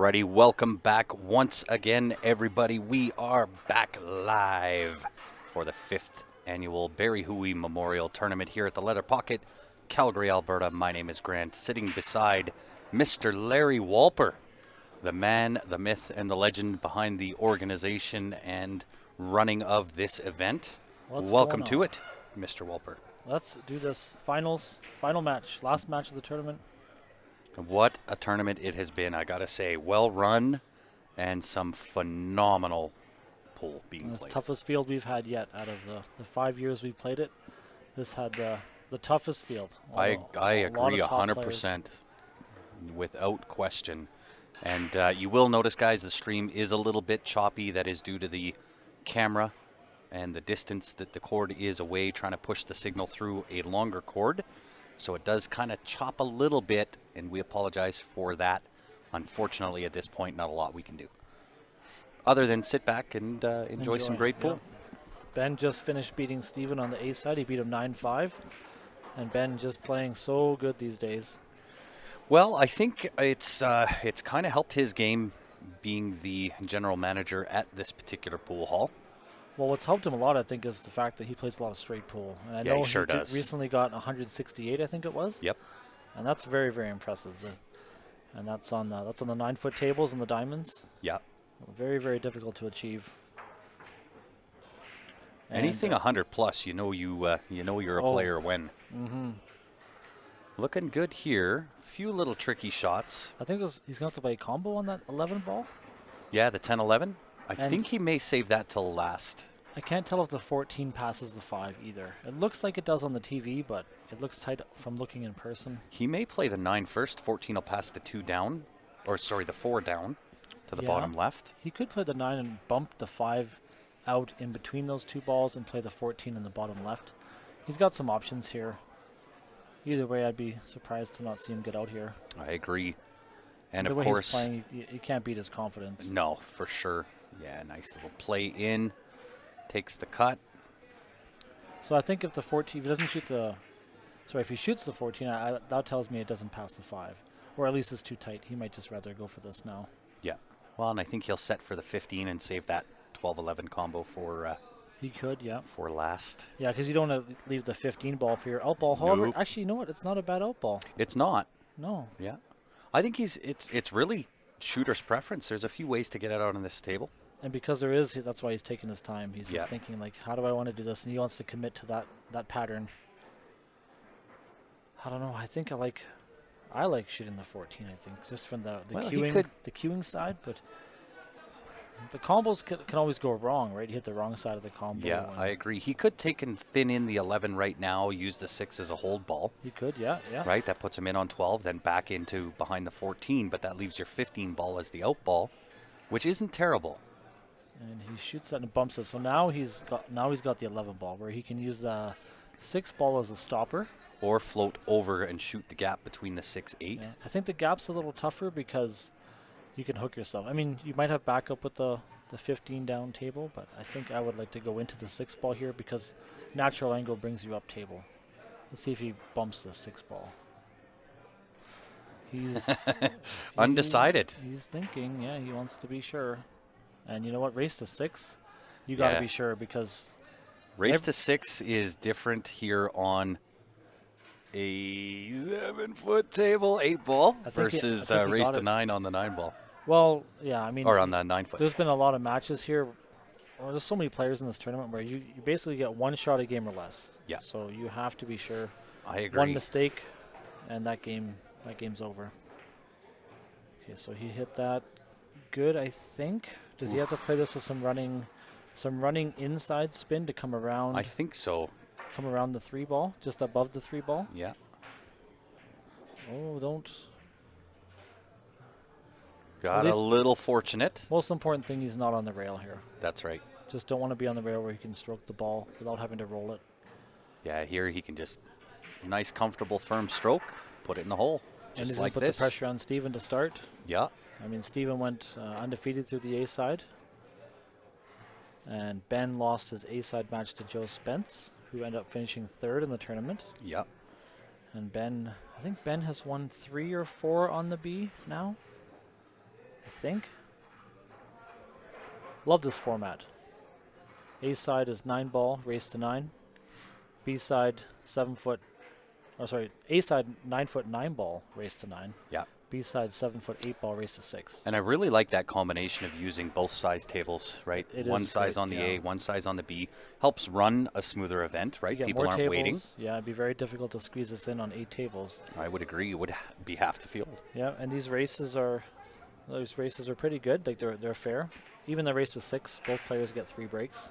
Alrighty, welcome back once again, everybody. We are back live for the 5th annual Barry Hooey Memorial Tournament here at the Leather Pocket, Calgary, Alberta. My name is Grant, sitting beside Mr. Larry Walper, the man, the myth, and the legend behind the organization and running of this event. Welcome to it, Mr. Walper. Let's do this final match, last match of the tournament. What a tournament it has been, I gotta say. Well run and some phenomenal pool being played. It's the toughest field we've had yet out of the 5 years we've played it. This had the toughest field. I agree 100%, without question. And you will notice, guys, the stream is a little bit choppy. That is due to the camera and the distance that the cord is away, trying to push the signal through a longer cord. So it does kind of chop a little bit, and we apologize for that. Unfortunately, at this point, not a lot we can do, other than sit back and enjoy some great pool. Yeah. Ben just finished beating Steven on the A side. He beat him 9-5. And Ben just playing so good these days. Well, I think it's kind of helped his game being the general manager at this particular pool hall. Well, what's helped him a lot, I think, is the fact that he plays a lot of straight pool. And I know he sure does. Recently got 168, I think it was. Yep. And that's very, very impressive. And that's on the 9-foot tables and the diamonds. Yeah. Very, very difficult to achieve. Anything 100 plus, you know you're a player when. Mm-hmm. Looking good here. Few little tricky shots. I think he's going to have to play a combo on that 11 ball. Yeah, the 10-11. I think he may save that till last. I can't tell if the 14 passes the 5 either. It looks like it does on the TV, but it looks tight from looking in person. He may play the 9 first. 14 will pass the 2 down, or sorry, the 4 down to the bottom left. He could play the 9 and bump the 5 out in between those 2 balls and play the 14 in the bottom left. He's got some options here. Either way, I'd be surprised to not see him get out here. I agree. And the of way course, he's playing, you can't beat his confidence. No, for sure. Yeah, nice little play in. Takes the cut. So I think if the 14, if he doesn't shoot the, sorry, if he shoots the 14, that tells me it doesn't pass the 5, or at least it's too tight. He might just rather go for this now. Yeah. Well, and I think he'll set for the 15 and save that 12-11 combo for. He could, yeah. For last. Yeah, because you don't want to leave the 15 ball for your out ball. However, Nope. actually, you know what? It's not a bad out ball. It's not. No. Yeah. I think it's really shooter's preference. There's a few ways to get it out on this table. And because there is, that's why he's taking his time. He's just thinking, like, how do I want to do this? And he wants to commit to that pattern. I don't know. I think I like shooting the 14, I think, just from the queuing side. But the combos can always go wrong, right? You hit the wrong side of the combo. Yeah, I agree. He could take and thin in the 11 right now, use the 6 as a hold ball. He could, yeah. Right, that puts him in on 12, then back into behind the 14, but that leaves your 15 ball as the out ball, which isn't terrible. And he shoots that and bumps it. So now he's got the 11 ball, where he can use the 6 ball as a stopper. Or float over and shoot the gap between the 6-8. Yeah. I think the gap's a little tougher because you can hook yourself. I mean, you might have backup with the 15 down table, but I think I would like to go into the 6 ball here because natural angle brings you up table. Let's see if he bumps the 6 ball. He's undecided. He's thinking, yeah, he wants to be sure. And you know what? Race to 6, you got to be sure because race to 6 is different here on a 7-foot table 8 ball versus race to 9 on the 9 ball. Well, yeah, I mean, or on the 9 foot. There's been a lot of matches here. Well, there's so many players in this tournament where you basically get one shot a game or less. Yeah. So you have to be sure. I agree. One mistake, and that game's over. Okay, so he hit that good, I think. Does he have to play this with some running inside spin to come around? I think so. Come around the 3 ball, just above the 3 ball. Yeah. Oh, don't. Got a little fortunate. Most important thing, he's not on the rail here. That's right. Just don't want to be on the rail where he can stroke the ball without having to roll it. Yeah, here he can just nice, comfortable, firm stroke, put it in the hole. And just he's like going to put the pressure on Steven to start. Yeah. I mean, Steven went undefeated through the A side. And Ben lost his A side match to Joe Spence, who ended up finishing 3rd in the tournament. Yep. And Ben, I think Ben has won 3 or 4 on the B now. I think. Love this format. A side is 9 ball, race to 9. B side 7 foot. Oh, sorry. A side 9 foot 9 ball, race to 9. Yeah. B side 7 foot 8 ball, race to 6. And I really like that combination of using both size tables, right? It one is size great, on the yeah. A, one size on the B. Helps run a smoother event, right? You get People more aren't tables. waiting. Yeah, it'd be very difficult to squeeze this in on 8 tables. I would agree. It would be half the field. Yeah, and these races are pretty good. Like they're fair. Even the race to 6, both players get 3 breaks.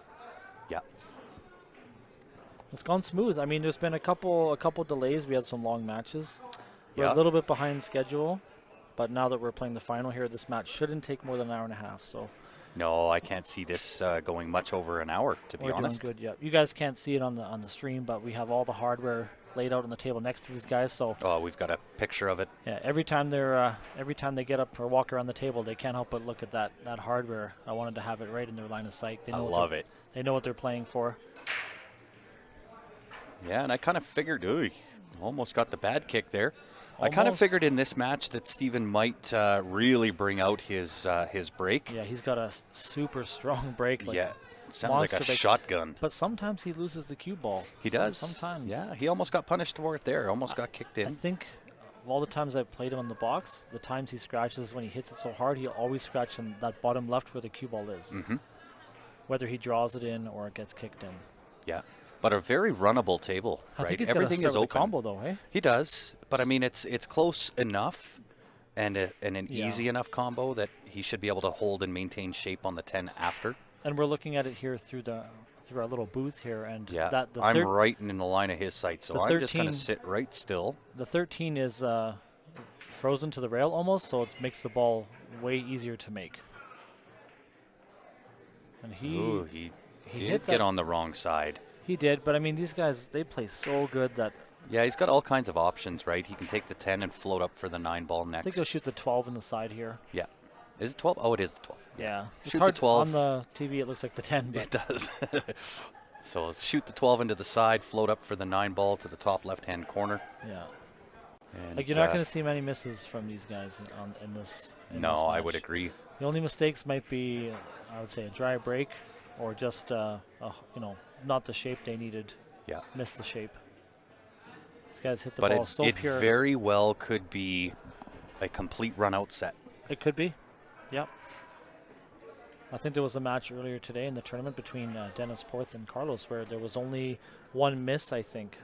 Yeah. It's gone smooth. I mean, there's been a couple delays. We had some long matches. We're Yeah. a little bit behind schedule, but now that we're playing the final here, this match shouldn't take more than an hour and a half. So No, I can't see this going much over an hour, to be we're honest. doing good. Yeah, you guys can't see it on the stream, but we have all the hardware laid out on the table next to these guys. So Oh, we've got a picture of it. yeah, every time they get up or walk around the table, they can't help but look at that hardware. I wanted to have it right in their line of sight. They I know love it. They know what they're playing for. Yeah, and I kind of figured, ooh, almost got the bad kick there. I kind of Almost. figured in this match that Steven might really bring out his break. Yeah, he's got a super strong break. Like, Yeah, it sounds like a monster break. shotgun. But sometimes he loses the cue ball. He does. Sometimes. Yeah, he almost got punished for it there. Almost got kicked I in. think of all the times I've played him on the box, the times he scratches when he hits it so hard, he'll always scratch in that bottom left where the cue ball is. Mm-hmm. Whether he draws it in or it gets kicked in. Yeah, but a very runnable table, I right? think he's Everything gonna is start with open. the combo though, hey? He does, but I mean it's close enough, and an Yeah. easy enough combo that he should be able to hold and maintain shape on the 10 after. And we're looking at it here through our little booth here, and Yeah, that the I'm right in the line of his sight, so the I'm just going 13 to sit right still. The 13 is frozen to the rail almost, so it makes the ball way easier to make. And Ooh, he he did hit get that- on the wrong side. he did, but I mean these guys, they play so good that Yeah, he's got all kinds of options, right? He can take the 10 and float up for the 9 ball I next. think he'll shoot the 12 in the side here. Yeah. Is it 12? Oh, it is the 12. Yeah. It's Shoot the hard 12. on the TV. It looks like the 10, but It does. So shoot the 12 into the side, float up for the 9 ball to the top left-hand corner. yeah. And, Like you're not going to see many misses from these guys in this. In No, this I would match. agree. The only mistakes might be, I would say, a dry break, or just not the shape they needed. Yeah. Missed the shape. These guys hit the But ball so it pure. very well could be a complete run-out set. It could be. Yep. I think there was a match earlier today in the tournament between Dennis Porth and Carlos where there was only one miss, I think.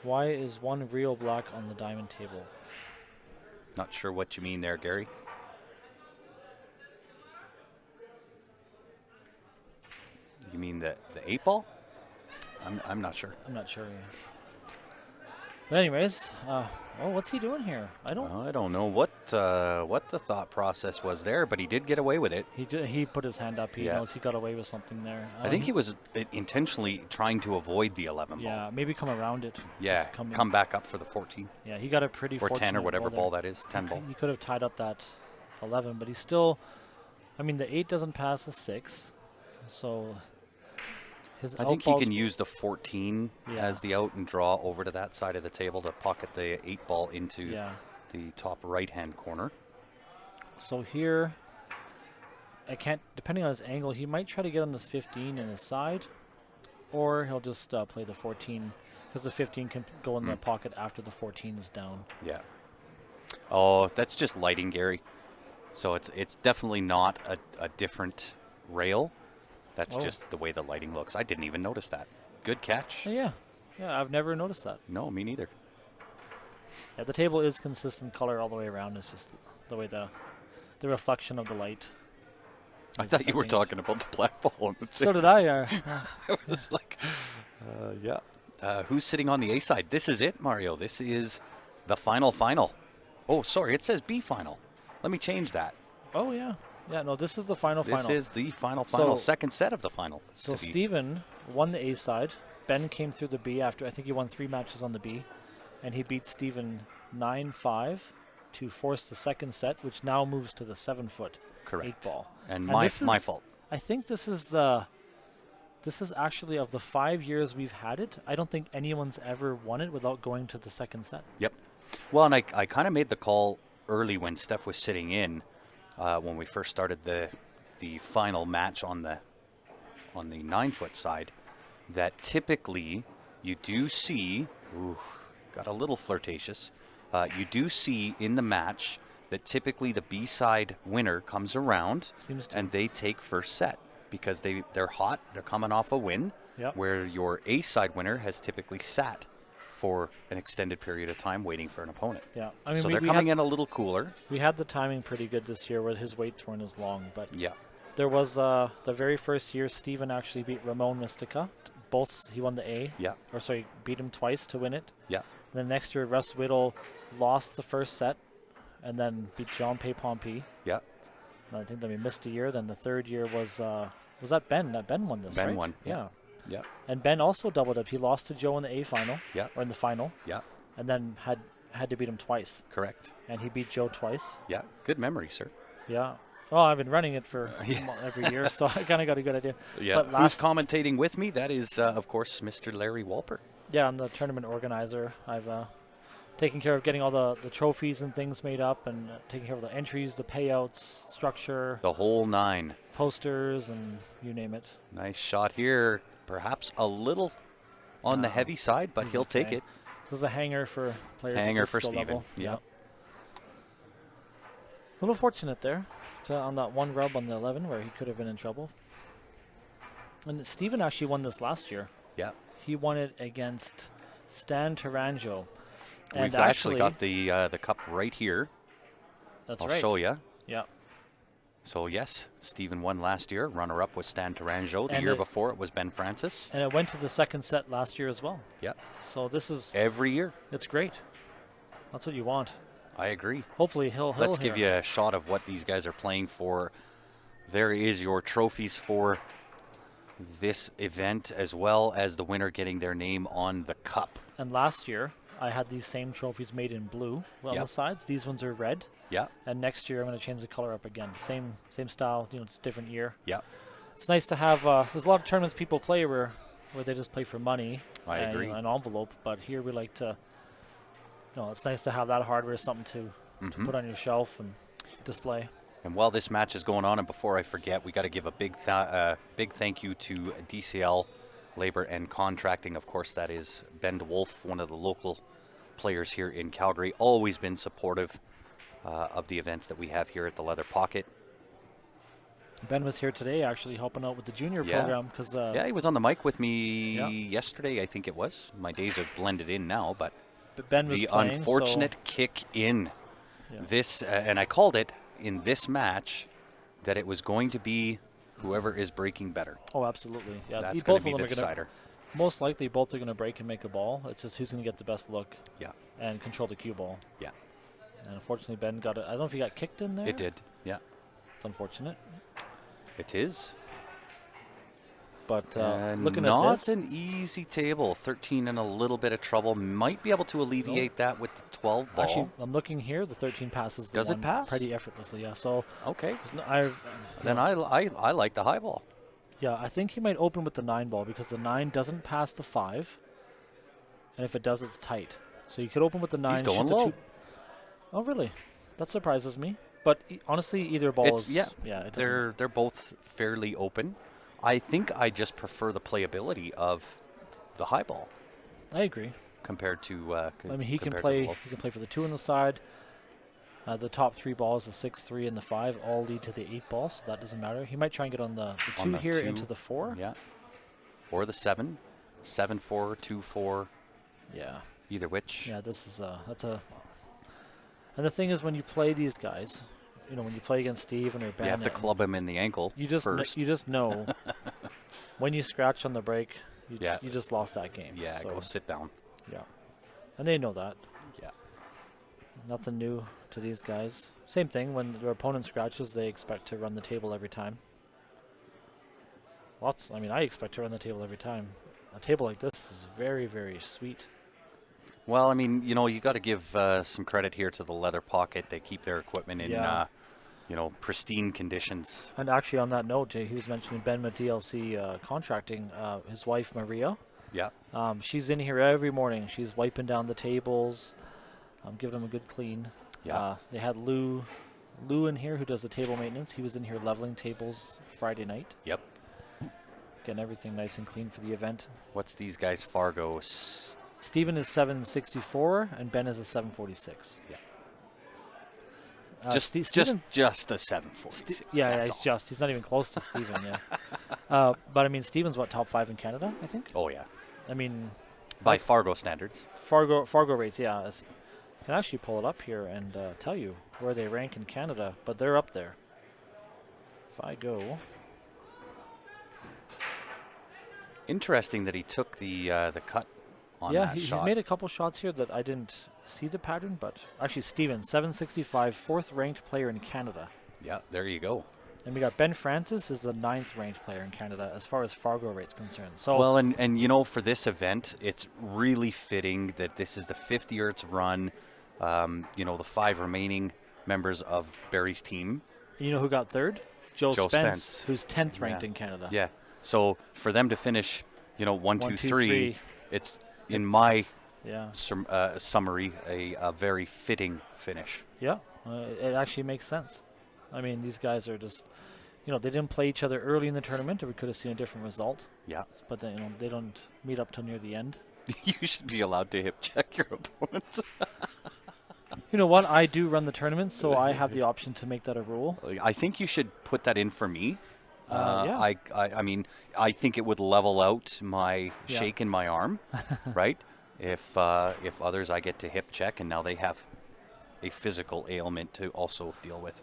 Why is one real black on the diamond table? Not sure what you mean there, Gary. You mean the 8 ball? I'm not sure. I'm not sure. Yeah. But anyways, what's he doing here? I don't. know what the thought process was there, but he did get away with it. He put his hand up. He Yeah. knows he got away with something there. I think he was intentionally trying to avoid the 11 ball. Yeah, maybe come around it. Yeah, Just come in. come back up for the 14 Yeah, he got a pretty or 10 or fortunate whatever there. ball that is, 10 ball. He could have tied up that 11, but he's still. I mean, the 8 doesn't pass the 6, so his I think he outballs- can use the 14 Yeah. as the out and draw over to that side of the table to pocket the 8 ball into Yeah. the top right-hand corner. So here, I can't. Depending on his angle, he might try to get on this 15 in his side, or he'll just play the 14 because the 15 can go in the pocket after the 14 is down. Yeah. Oh, that's just lighting, Gary. So it's definitely not a different rail. That's Oh. just the way the lighting looks. I didn't even notice that. Good catch. Yeah, I've never noticed that. No, me neither. Yeah, the table is consistent color all the way around. It's just the way the reflection of the light. I is thought you were affecting it. talking about the black ball on the So did I. I was like, yeah. Who's sitting on the A side? This is it, Mario. This is the final. Oh, sorry. It says B final. Let me change that. Oh yeah, no. This is the final. This is the final. So- Second set of the final. So to be. Steven won the A side. Ben came through the B after I think he won 3 matches on the B, and he beat Steven 9-5 to force the second set, which now moves to the 7-foot Correct. 8 ball. And And my this is- fault. I think this is actually of the 5 years we've had it. I don't think anyone's ever won it without going to the second set. Yep. Well, and I kind of made the call early when Steph was sitting in, when we first started the final match on the 9-foot side, that typically you do see, got a little flirtatious, you do see in the match that typically the B-side winner comes around and they take first set because they're hot, they're coming off a win, where your A-side winner has typically sat for an extended period of time waiting for an opponent. Yeah, I mean, so they're coming in a little cooler. We had the timing pretty good this year where his weights weren't as long, but yeah. There was the very first year Steven actually beat Ramon Mystica. He won the A. Yeah. Or sorry, beat him twice to win it. Yeah. The next year, Russ Whittle lost the first set and then beat John Pompey. Yeah. And I think that we missed a year. Then the third year was that Ben? That Ben won this, Ben right? won. Yeah. Yeah. And Ben also doubled up. He lost to Joe in the A final. Yeah. Or in the final. Yeah. And then had to beat him twice. Correct. And he beat Joe twice. Yeah. Good memory, sir. Yeah. Well, I've been running it for every year, so I kind of got a good idea. Yeah. But who's commentating with me? That is, of course, Mr. Larry Walper. Yeah, I'm the tournament organizer. I've taken care of getting all the trophies and things made up and taking care of the entries, the payouts, structure. The whole 9. Posters and you name it. Nice shot here. Perhaps a little on the heavy side, but he'll take it. This is a hanger for players. Hanger for Steven. Yeah. A little fortunate there on that one rub on the 11 where he could have been in trouble. And Steven actually won this last year. Yeah. He won it against Stan Taranjo. We've actually got the cup right here. That's I'll right. show you. Yeah. So, yes, Steven won last year. Runner-up was Stan Taranjo. The year before it was Ben Francis. And it went to the second set last year as well. Yeah. So this is... every year. It's great. That's what you want. I agree. Hopefully he'll Let's give you a shot of what these guys are playing for. There is your trophies for this event, as well as the winner getting their name on the cup. And last year, I had these same trophies made in blue on the sides. These ones are red. Yeah. And next year, I'm going to change the color up again. Same style. It's a different year. Yeah. It's nice to have. There's a lot of tournaments people play where they just play for money. I agree. An envelope, but here we like to. It's nice to have that hardware, something to put on your shelf and display. And while this match is going on, and before I forget, we got to give a big thank you to DCL Labor and Contracting. Of course, that is Ben DeWolf, one of the local players here in Calgary. Always been supportive of the events that we have here at the Leather Pocket. Ben was here today, actually helping out with the junior program because. He was on the mic with me yesterday. I think it was. My days have blended in now, but Ben was the playing, unfortunate kick in this, and I called it in this match that it was going to be whoever is breaking better. Oh, absolutely. Yeah, that's going to be the decider. Most likely, both are going to break and make a ball. It's just who's going to get the best look. Yeah. And control the cue ball. Yeah. And unfortunately, Ben got it. I don't know if he got kicked in there. It did. Yeah. It's unfortunate. It is. But looking at this, not an easy table. 13 in a little bit of trouble. Might be able to alleviate that with the 12 ball. Actually, I'm looking here. The 13 passes. Does it pass? Pretty effortlessly, yeah. So okay. Then I like the high ball. Yeah, I think he might open with the 9 ball because the 9 doesn't pass the 5, and if it does, it's tight. So you could open with the 9. He's going low. Oh, really? That surprises me. But honestly, either ball is they're both fairly open. I think I just prefer the playability of the high ball. I agree. Compared to he can play. He can play for the 2 on the side. The top 3 balls, the 6, 3, and the 5, all lead to the 8 ball, so that doesn't matter. He might try and get on the 2 here into the 4. Yeah. Or the 7. 7, 4, 2, 4. Yeah. Either which. Yeah, this is and the thing is, when you play these guys, when you play against Steven or Ben, you have to club him in the ankle first. You just know when you scratch on the break, you just lost that game. Yeah, so go sit down. Yeah. And they know that. Yeah. Nothing new to these guys. Same thing, when their opponent scratches, they expect to run the table every time. I expect to run the table every time. A table like this is very, very sweet. Well, you got to give some credit here to the Leather Pocket. They keep their equipment in, pristine conditions. And actually, on that note, he was mentioning Ben with DLC Contracting, his wife, Maria. Yeah. She's in here every morning. She's wiping down the tables, giving him a good clean. Yeah. They had Lou in here, who does the table maintenance. He was in here leveling tables Friday night. Yep. Getting everything nice and clean for the event. What's these guys? Fargo. Steven is 764 and Ben is a 746. Yeah. Just a 746. Yeah, he's not even close to Steven. Yeah. But I mean, Steven's what, top 5 in Canada, I think. Oh yeah. I mean, by Fargo standards. Fargo rates, yeah. I can actually pull it up here and tell you where they rank in Canada, but they're up there. If I go. Interesting that he took the cut on yeah, that he's shot. made a couple shots here that I didn't see the pattern, but actually Steven, 765, 4th ranked player in Canada. Yeah, there you go. And we got Ben Francis is the 9th ranked player in Canada as far as Fargo rate's concerned. So well, and you know, for this event, it's really fitting that this is the 5th year it's run. You know, the 5 remaining members of Barry's team. You know who got 3rd? Joe Spence, who's 10th ranked yeah. in Canada. Yeah. So for them to finish, you know, 1, 2, 3, it's in my summary a very fitting finish. Yeah, it actually makes sense. I mean, these guys are just, you know, they didn't play each other early in the tournament, or we could have seen a different result. Yeah. But then, you know, they don't meet up till near the end. You should be allowed to hip check your opponents. You know what? I do run the tournament, so I have the option to make that a rule. I think you should put that in for me. Yeah. I mean, I think it would level out my shake in my arm, right? If others I get to hip check, and now they have a physical ailment to also deal with.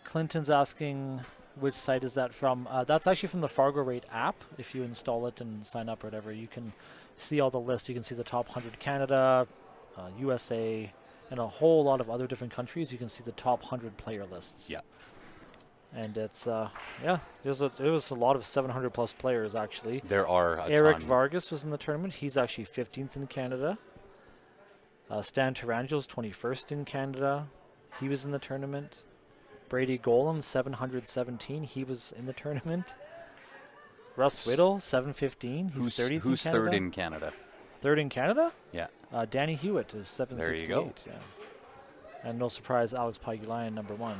Clinton's asking which site is that from. That's actually from the Fargo Rate app. If you install it and sign up or whatever, you can see all the lists. You can see the top 100 Canada, USA, and a whole lot of other different countries. You can see the top 100 player lists. Yeah. And it's, there was a lot of 700 plus players actually. There are a Eric ton. Vargas was in the tournament. He's actually 15th in Canada. Stan Tarangel's 21st in Canada. He was in the tournament. Brady Golem, 717. He was in the tournament. Russ Whittle, 715. He's 30th in Canada. Who's 3rd in Canada? 3rd in Canada? Yeah. Danny Hewitt is 768. There you go. Yeah. And no surprise, Alex Pagulayan, number 1.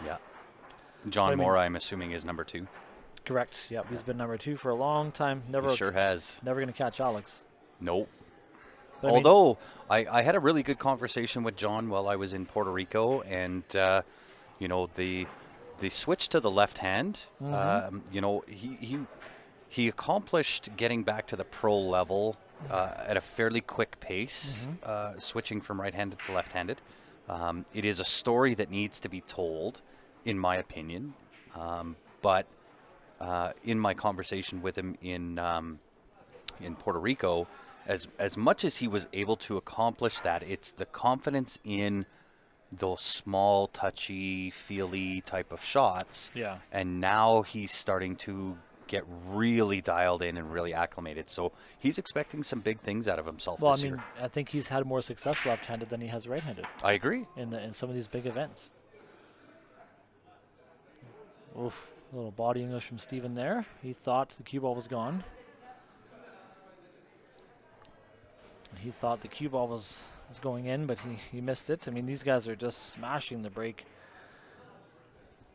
Yeah. John Moore, I'm assuming, is number 2. Correct. Yeah, he's been number 2 for a long time. Never. He sure has. Never going to catch Alex. Nope. But although I had a really good conversation with John while I was in Puerto Rico, and you know, the switch to the left hand. You know, he accomplished getting back to the pro level at a fairly quick pace, switching from right-handed to left-handed. It is a story that needs to be told, in my opinion. But in my conversation with him in Puerto Rico, as much as he was able to accomplish that, it's the confidence in those small, touchy, feely type of shots. Yeah. And now he's starting to get really dialed in and really acclimated. So he's expecting some big things out of himself this year. I think he's had more success left-handed than he has right-handed. I agree. In some of these big events. Oof. A little body English from Steven there. He thought the cue ball was gone. He thought the cue ball was going in, but he missed it. I mean, these guys are just smashing the break.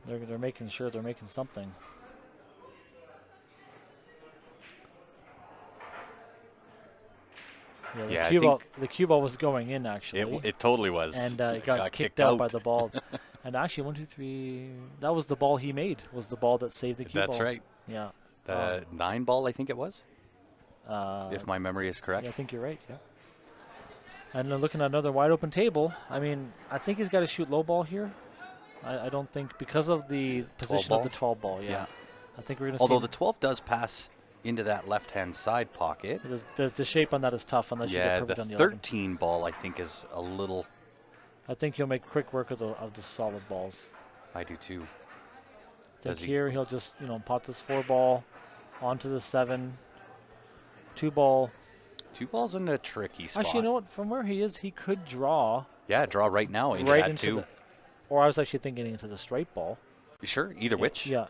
They're making sure they're making something. Yeah, the cue ball was going in, actually. It totally was. And it got kicked out by the ball. And actually, 1, 2, 3, that was the ball he made, was the ball that saved the cue ball. That's right. Yeah. The 9 ball, I think it was, if my memory is correct. Yeah, I think you're right, yeah. And then looking at another wide open table, I mean, I think he's got to shoot low ball here. I don't think, because of the position of the 12 ball, yeah. I think we're going to see. Although the 12 does pass into that left-hand side pocket. The shape on that is tough unless you get perfect on the 13 ball, I think, is a little. I think he'll make quick work of the solid balls. I do too. I think here he'll just, pot this 4 ball onto the 7, 2 ball. 2 balls in a tricky spot. Actually, you know what? From where he is, he could draw. Yeah, draw right now into that into 2. Or I was actually thinking into the straight ball. Sure, either which. Yeah.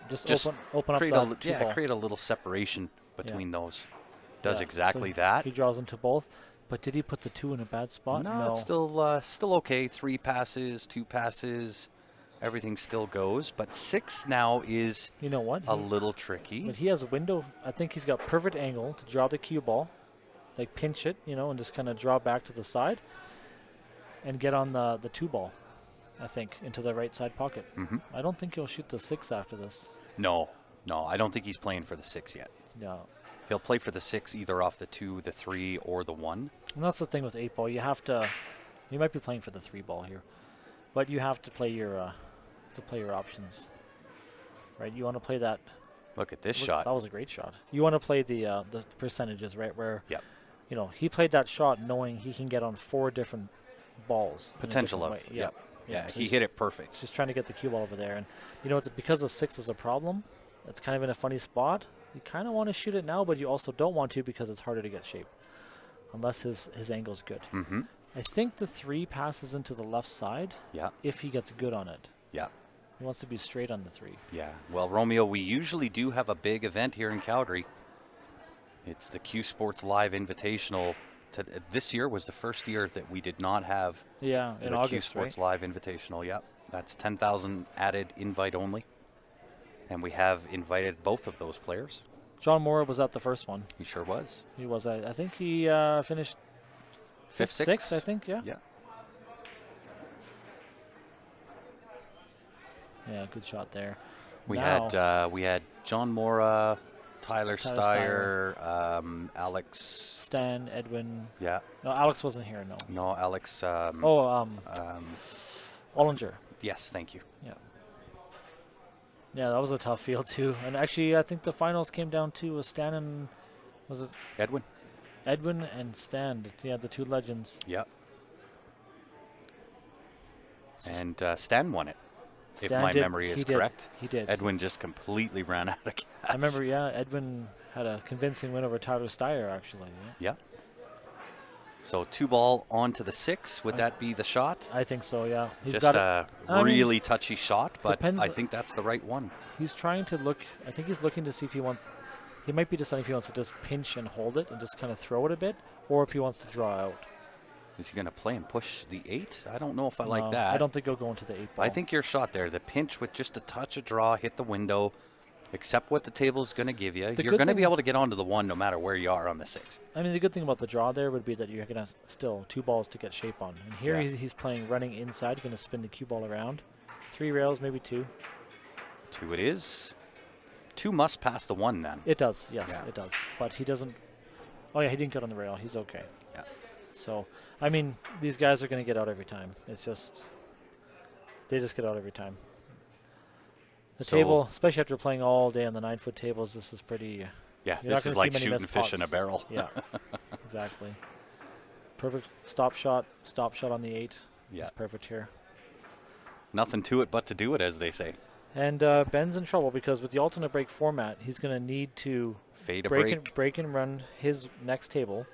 Just open up create that 2 ball. create a little separation between those. Does exactly that. He draws into both. But did he put the 2 in a bad spot? No, it's still okay. 3 passes, 2 passes, everything still goes. But 6 now is You know what? a little tricky. But he has a window. I think he's got perfect angle to draw the cue ball, like pinch it, and just kind of draw back to the side and get on the 2 ball, I think, into the right side pocket. I don't think he'll shoot the 6 after this. No, I don't think he's playing for the 6 yet. No. He'll play for the 6 either off the 2, the 3, or the 1. And that's the thing with 8 ball. You might be playing for the 3 ball here, but you have to play your options, right? You want to play that. Look at this shot. That was a great shot. You want to play the percentages, right? Where, yep. He played that shot knowing he can get on 4 different balls. Potential of. Yep. Yeah, so he hit it perfect. Just trying to get the cue ball over there. And, because the 6 is a problem, it's kind of in a funny spot. You kind of want to shoot it now, but you also don't want to because it's harder to get shape, unless his angle's good. I think the 3 passes into the left side. Yeah. If he gets good on it. Yeah. He wants to be straight on the 3. Yeah. Well, Romeo, we usually do have a big event here in Calgary. It's the Q Sports Live Invitational. This year was the first year that we did not have in the August, Q Sports Live Invitational. Yeah. That's 10,000 added invite only. And we have invited both of those players. John Mora was at the first one. He sure was. He was. I think he finished 5th, 6th, I think, yeah. Yeah. Yeah, good shot there. We had John Mora, Tyler Steyer, Steyer, Alex. Stan, Edwin. Yeah. No, Alex wasn't here, no. No, Alex. Ollinger. Yes, thank you. Yeah. Yeah, that was a tough field, too. And actually, I think the finals came down to Stan and, was it? Edwin. Edwin and Stan. Yeah, the 2 legends. Yeah. And Stan won it, if my memory is correct. He did. Edwin just completely ran out of gas. I remember, Edwin had a convincing win over Tyler Steyer, actually. Yeah. So 2 ball onto the 6. Would that be the shot? I think so, yeah. He's just a really touchy shot, but I think that's the right one. He's trying to look. I think he's looking to see if he wants. He might be deciding if he wants to just pinch and hold it and just kind of throw it a bit, or if he wants to draw out. Is he going to play and push the 8? I don't know if I like that. I don't think he'll go into the 8 ball. I think your shot there, the pinch with just a touch of draw, hit the window, accept what the table's going to give you. You're going to be able to get onto the 1 no matter where you are on the 6. I mean, the good thing about the draw there would be that you're going to still 2 balls to get shape on. And here he's playing running inside, going to spin the cue ball around. 3 rails, maybe 2. 2 it is. 2 must pass the 1 then. It does, yes, it does. But he doesn't. Oh, yeah, he didn't get on the rail. He's okay. Yeah. So, I mean, these guys are going to get out every time. It's just, they just get out every time. The table, especially after playing all day on the 9-foot tables, this is pretty. Yeah, this is like shooting fish in a barrel. Yeah, exactly. Perfect stop shot on the 8. Yeah, it's perfect here. Nothing to it but to do it, as they say. And Ben's in trouble because with the alternate break format, he's going to need to fade a break and run his next table,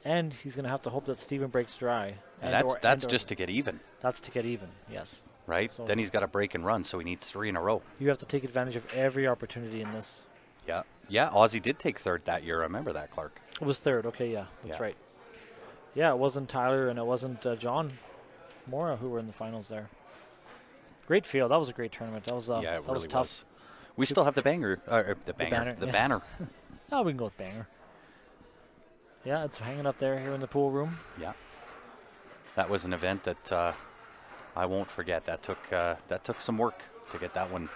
and he's going to have to hope that Steven breaks dry. And that's just to get even. That's to get even, yes. Right? So then he's got to break and run, so he needs 3 in a row. You have to take advantage of every opportunity in this. Yeah. Yeah, Ozzy did take 3rd that year. I remember that, Clark. It was 3rd. Okay, yeah, that's right. Yeah, it wasn't Tyler and it wasn't John Mora who were in the finals there. Great field. That was a great tournament. That was that really was tough. We still have the banner. The banner. Oh, we can go with banger. Yeah, it's hanging up there here in the pool room. Yeah. That was an event that I won't forget. That took some work to get that one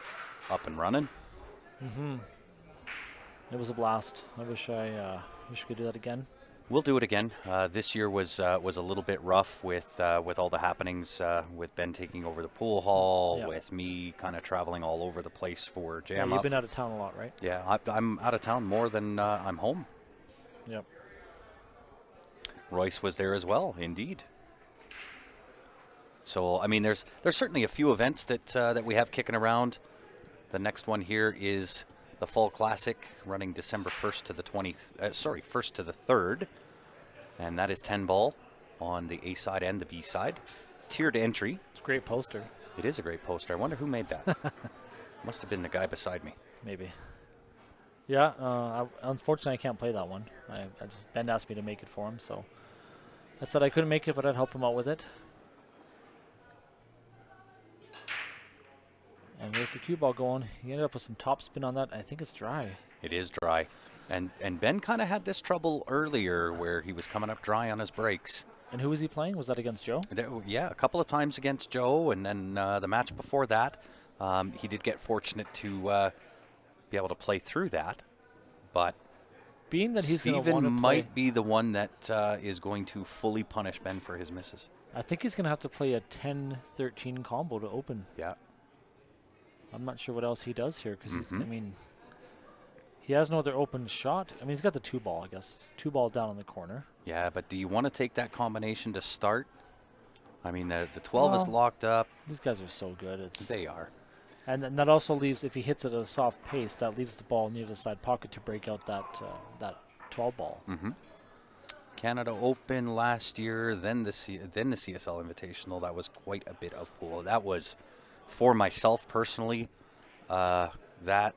up and running. Mm-hmm. It was a blast. I wish I could do that again. We'll do it again. This year was a little bit rough with all the happenings, with Ben taking over the pool hall, with me kind of traveling all over the place for Jam Up. You've been out of town a lot, right? Yeah, I'm out of town more than I'm home. Yep. Royce was there as well, indeed. So I mean, there's certainly a few events that we have kicking around. The next one here is the Fall Classic, running December 1st to the 1st to the 3rd. And that is 10 ball on the A side and the B side. Tiered entry. It's a great poster. It is a great poster. I wonder who made that. Must have been the guy beside me. Maybe. Yeah, unfortunately I can't play that one. Ben asked me to make it for him, so I said I couldn't make it, but I'd help him out with it. And there's the cue ball going. He ended up with some top spin on that. I think it's dry. It is dry. And Ben kind of had this trouble earlier where he was coming up dry on his breaks. And who was he playing? Was that against Joe? Yeah, a couple of times against Joe, and then the match before that, he did get fortunate to be able to play through that. But being that he's Steven might be the one that is going to fully punish Ben for his misses. I think he's going to have to play a 10-13 combo to open. Yeah. I'm not sure what else he does here because, I mean, he has no other open shot. I mean, he's got the 2-ball, I guess. 2-ball down in the corner. Yeah, but do you want to take that combination to start? I mean, the 12 is locked up. These guys are so good. They are. And that also leaves, if he hits it at a soft pace, that leaves the ball near the side pocket to break out that 12 ball. Canada Open last year, then the CSL Invitational. That was quite a bit of pool. That was, for myself personally, that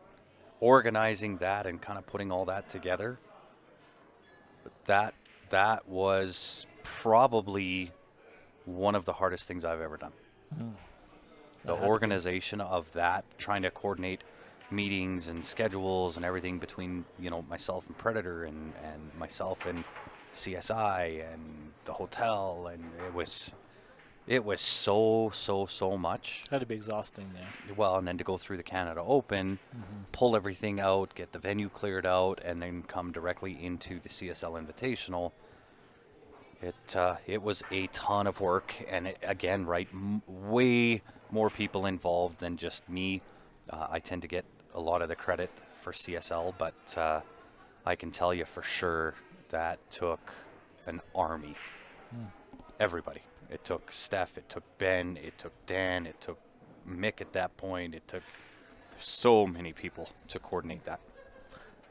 organizing that and kind of putting all that together. That was probably one of the hardest things I've ever done. The organization of that, trying to coordinate meetings and schedules and everything between, myself and Predator and myself and CSI and the hotel, and it was so much. Had to be exhausting there. Well, and then to go through the Canada Open, pull everything out, get the venue cleared out, and then come directly into the CSL Invitational. It was a ton of work, and again, way more people involved than just me. I tend to get a lot of the credit for CSL, but I can tell you for sure that took an army. Everybody. It took Steph, it took Ben, it took Dan, it took Mick at that point. It took so many people to coordinate that.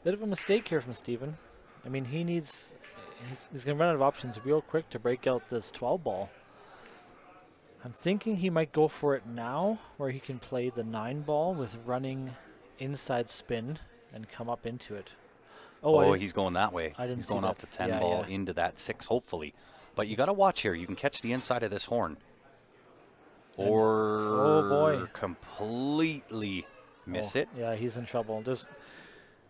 Bit of a mistake here from Steven. I mean, he's going to run out of options real quick to break out this 12 ball. I'm thinking he might go for it now, where he can play the 9 ball with running inside spin and come up into it. He's going that way. He's going off the 10 ball into that 6, hopefully. But you got to watch here. You can catch the inside of this horn. Or completely miss it. Yeah, he's in trouble.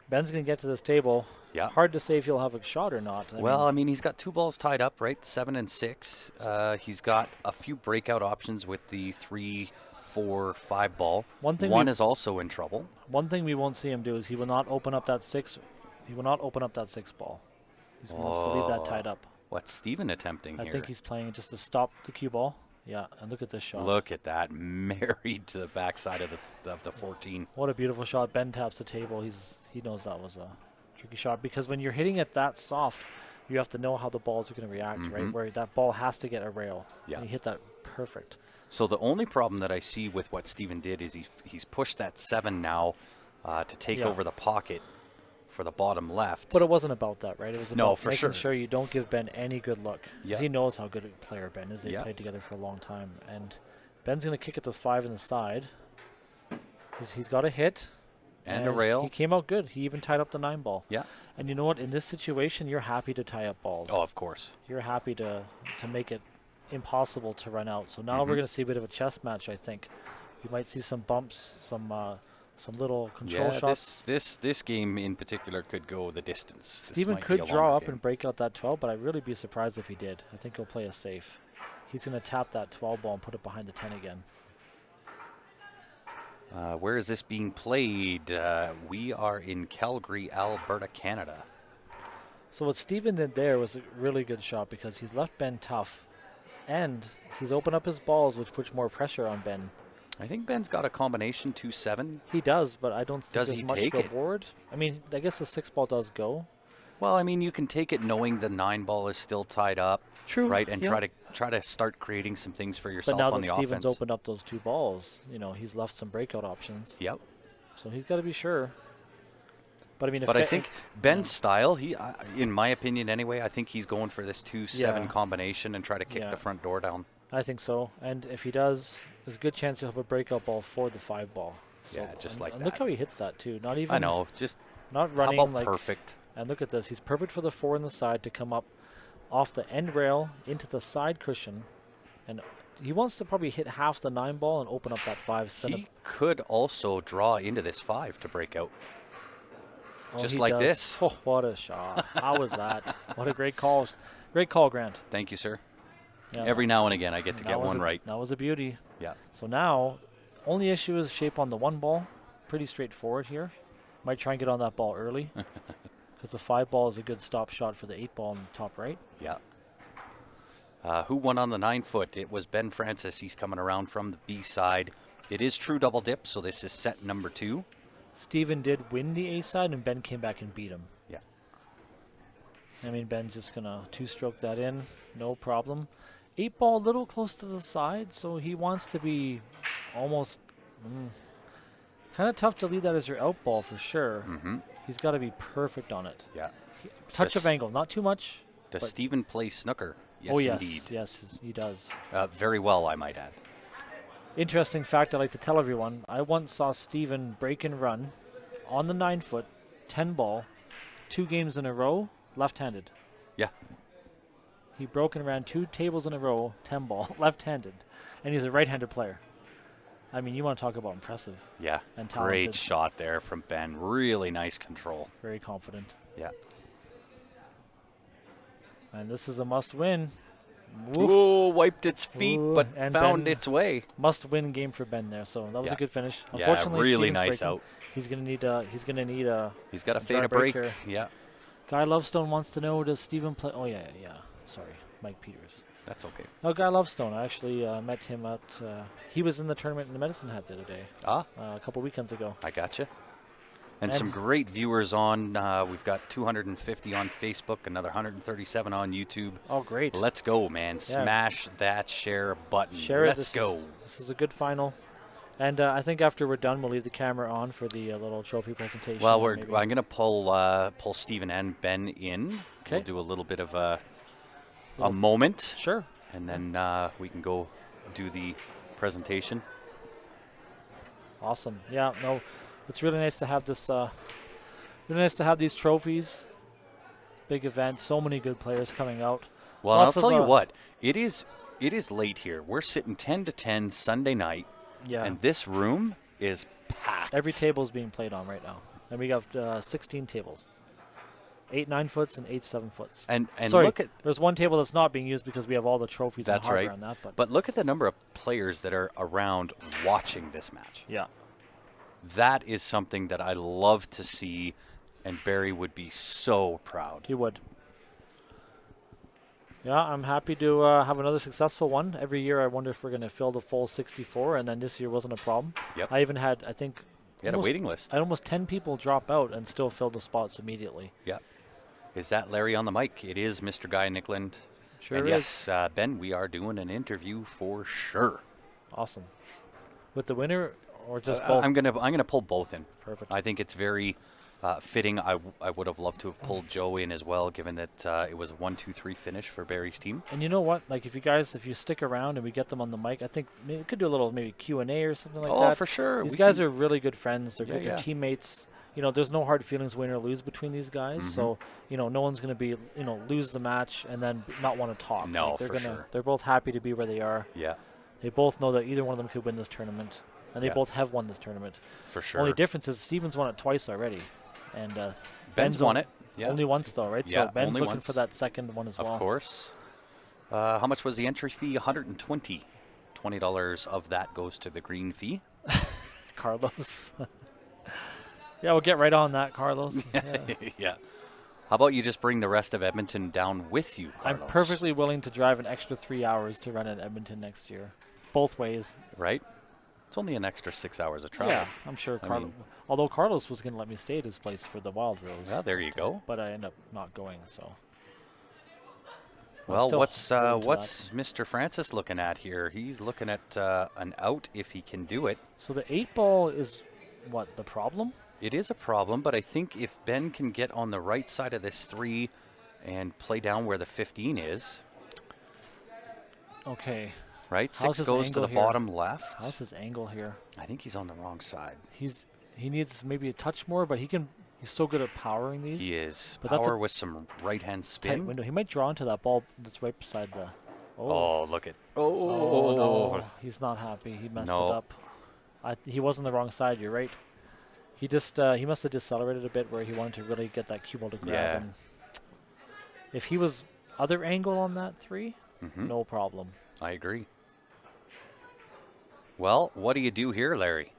Ben's going to get to this table. Yeah. Hard to say if he'll have a shot or not. I mean, he's got 2 balls tied up, right? 7 and 6. He's got a few breakout options with the 3, 4, 5 ball. One is also in trouble. One thing we won't see him do is he will not open up that 6. He will not open up that 6 ball. He wants to leave that tied up. What's Steven attempting here? I think he's playing just to stop the cue ball. Yeah, and look at this shot. Look at that, married to the backside of the 14. What a beautiful shot. Ben taps the table. He knows that was a tricky shot, because when you're hitting it that soft, you have to know how the balls are going to react, right? Where that ball has to get a rail. Yeah. And he hit that perfect. So the only problem that I see with what Steven did is he's pushed that 7 now to take over the pocket for the bottom left. But it wasn't about that, right? It was about making sure you don't give Ben any good look. Because he knows how good a player Ben is. They played together for a long time. And Ben's going to kick at this 5 in the side. He's got a hit. And a rail. He came out good. He even tied up the 9 ball. Yeah. And you know what? In this situation, you're happy to tie up balls. Oh, of course. You're happy to make it impossible to run out. So now we're going to see a bit of a chess match, I think. You might see some bumps, some little control shots. This game in particular could go the distance. Steven could draw up and break out that 12, but I'd really be surprised if he did. I think he'll play it safe. He's going to tap that 12 ball and put it behind the 10 again. Where is this being played? We are in Calgary, Alberta, Canada. So what Steven did there was a really good shot, because he's left Ben tough, and he's opened up his balls, which puts more pressure on Ben. I think Ben's got a combination 2-7. He does, but I don't think there's much reward. I mean, I guess the 6 ball does go. Well, I mean, you can take it knowing the 9 ball is still tied up. True. Right, and try to start creating some things for yourself on the offense. But now that Steven's opened up those 2 balls, he's left some breakout options. Yep. So he's got to be sure. But I mean, I think Ben's style, in my opinion anyway, I think he's going for this 2-7 combination and try to kick the front door down. I think so. And if he does, there's a good chance he'll have a breakout ball for the 5 ball. So, just like that. Look how he hits that too. Not even. I know, just not running how about like perfect. And look at this. He's perfect for the 4 on the side to come up off the end rail into the side cushion, and he wants to probably hit half the 9 ball and open up that 5. He could also draw into this 5 to break out. Just like this. Oh, what a shot. How was that? What a great call. Great call, Grant. Thank you, sir. Yeah. Every now and again, I get to get one right. That was a beauty. Yeah. So now, only issue is shape on the 1 ball. Pretty straightforward here. Might try and get on that ball early. Because the 5 ball is a good stop shot for the 8 ball in the top right. Yeah. Who won on the 9-foot? It was Ben Francis. He's coming around from the B side. It is true double dip, so this is set number 2. Steven did win the A side, and Ben came back and beat him. Yeah. I mean, Ben's just going to 2-stroke that in. No problem. 8 ball a little close to the side, so he wants to be almost... kind of tough to leave that as your out ball for sure. He's got to be perfect on it. Yeah. Touch of angle, not too much. Does Steven play snooker? Yes, oh, yes. Indeed. Yes, he does. Very well, I might add. Interesting fact I like to tell everyone. I once saw Steven break and run on the 9-foot, 10 ball, 2 games in a row, left-handed. Yeah. He broke and ran 2 tables in a row, 10 ball, left-handed. And he's a right-handed player. I mean, you want to talk about impressive. Yeah. And talented. Great shot there from Ben. Really nice control. Very confident. Yeah. And this is a must-win. Ooh, wiped its feet, Ooh, but and found Ben its way. Must-win game for Ben there. So that was a good finish. Yeah, Unfortunately, really Steven's nice breaking. out. He's gonna need a. He's got to fade dry a break. break here. Yeah. Guy Lovestone wants to know, does Steven play? Oh yeah. Sorry, Mike Peters. That's okay. Oh, Guy Lovestone. I actually met him at. He was in the tournament in the Medicine Hat the other day. A couple weekends ago. I gotcha. And some great viewers on. We've got 250 on Facebook, another 137 on YouTube. Oh, great. Let's go, man. Smash that share button. Let's go. This is a good final. And I think after we're done, we'll leave the camera on for the little trophy presentation. Well, I'm going to pull Steven and Ben in. Okay. We'll do a little bit of a moment. Sure. And then we can go do the presentation. Awesome. Yeah, no, it's really nice to have this. Really nice to have these trophies. Big event. So many good players coming out. Well, I'll tell you what. It is late here. We're sitting 10 to 10 Sunday night. Yeah. And this room is packed. Every table is being played on right now. And we got 16 tables. 8 9-foots and 8 7-foots. And sorry, look at there's one table that's not being used because we have all the trophies that's and hardware right. on that. But look at the number of players that are around watching this match. Yeah. That is something that I love to see, and Barry would be so proud. He would. Yeah, I'm happy to have another successful one. Every year I wonder if we're going to fill the full 64, and then this year wasn't a problem. Yep. I even had, I think... You had a waiting list. I had almost 10 people drop out and still fill the spots immediately. Yeah. Is that Larry on the mic? It is Mr. Guy Nickland. Sure and is. yes, Ben, we are doing an interview for sure. Awesome. With the winner or just both? I'm gonna pull both in. Perfect. I think it's very fitting. I would have loved to have pulled Joe in as well, given that it was a 1-2-3 finish for Barry's team. And you know what? Like, if you stick around and we get them on the mic, I think maybe we could do a little maybe Q&A or something like that. Oh, for sure. These guys are really good friends. They're good. Yeah. They're teammates. You know, there's no hard feelings, win or lose, between these guys. So, you know, no one's going to be, lose the match and then not want to talk. No, like, they're for sure. They're both happy to be where they are. Yeah. They both know that either one of them could win this tournament. And they both have won this tournament. For sure. Only difference is Steven's won it twice already. And Ben's won it. Yeah. Only once, though, right? Yeah, so Ben's only looking once. for that second one as well. Of course. How much was the entry fee? $120. $20 of that goes to the green fee. Carlos. Yeah, we'll get right on that, Carlos. Yeah. Yeah. How about you just bring the rest of Edmonton down with you, Carlos? I'm perfectly willing to drive an extra 3 hours to run in Edmonton next year. Both ways. Right? It's only an extra 6 hours of travel. Yeah, I'm sure. Although Carlos was going to let me stay at his place for the Wild Rose. Well, there you go. But I end up not going, so. Well, what's Mr. Francis looking at here? He's looking at an out if he can do it. So the 8 ball is, what, the problem? It is a problem, but I think if Ben can get on the right side of this 3 and play down where the 15 is. Okay. Right? 6 goes to the bottom left. How's his angle here? I think he's on the wrong side. He needs maybe a touch more, but he can He's so good at powering these. He is. But that's Power a with some right-hand tight spin. window. He might draw into that ball that's right beside the. Oh, look at. Oh no, he's not happy. He messed No. it up. He was on the wrong side. You're right. He just he must have decelerated a bit where he wanted to really get that cue ball to grab. Yeah. And if he was other angle on that 3, no problem. I agree. Well, what do you do here, Larry?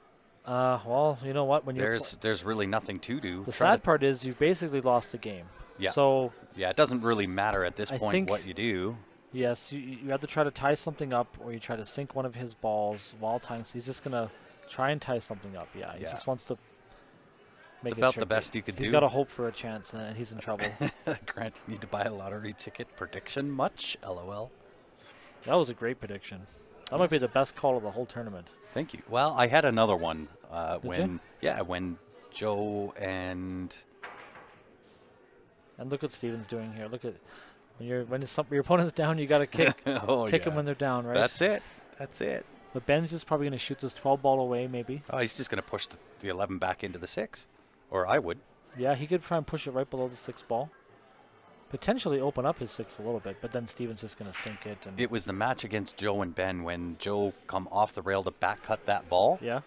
Well, you know what? When you're There's really nothing to do. the sad part is you've basically lost the game. Yeah. So Yeah, it doesn't really matter at this I point think- what you do. yes, you have to try to tie something up, or you try to sink one of his balls while tying. So he's just gonna try and tie something up. Yeah, he Yeah. just wants to. Make It's it about the tricky. best you could He's do. got to hope for a chance, and he's in trouble. Grant, you need to buy a lottery ticket. Prediction much? LOL. That was a great prediction. That might be the best call of the whole tournament. Thank you. Well, I had another one Did you? when Joe and And look what Steven's doing here. Look at when your opponent's down, you got to kick kick them when they're down, right? That's it. That's it. But Ben's just probably going to shoot this 12 ball away, maybe. Oh, he's just going to push the 11 back into the 6, or I would. Yeah, he could try and push it right below the 6 ball. Potentially open up his 6 a little bit, but then Steven's just going to sink it. And It was the match against Joe and Ben when Joe come off the rail to back cut that ball, yeah,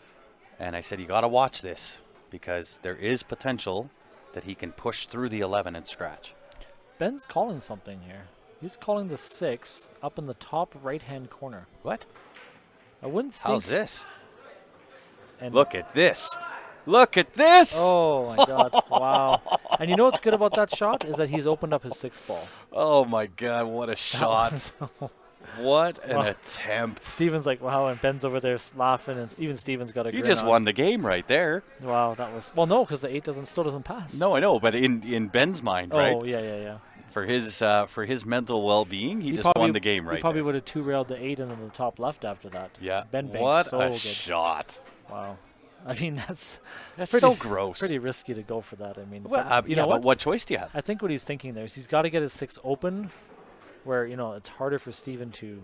and I said you got to watch this because there is potential that he can push through the 11 and scratch. Ben's calling something here. He's calling the 6 up in the top right-hand corner. What? I wouldn't think. How's this? And Look at this. Look at this. Oh my God! Wow. And you know what's good about that shot is that he's opened up his 6 ball. Oh my God, what a shot. What an attempt. Steven's like, wow, and Ben's over there laughing, and even Steven's got a He grin just on. won the game right there. Wow, that was well, no, because the 8 still doesn't pass. No, I know, but in Ben's mind, right? Oh yeah. For his mental well-being, he just probably won the game right He probably there. would have 2-railed the 8 and then the top left after that. Yeah. Ben banked what so a good. shot. Wow. I mean, that's That's so gross. Pretty risky to go for that. I mean, Well, but you know but what? what choice do you have? I think what he's thinking there is he's got to get his 6 open, where it's harder for Steven to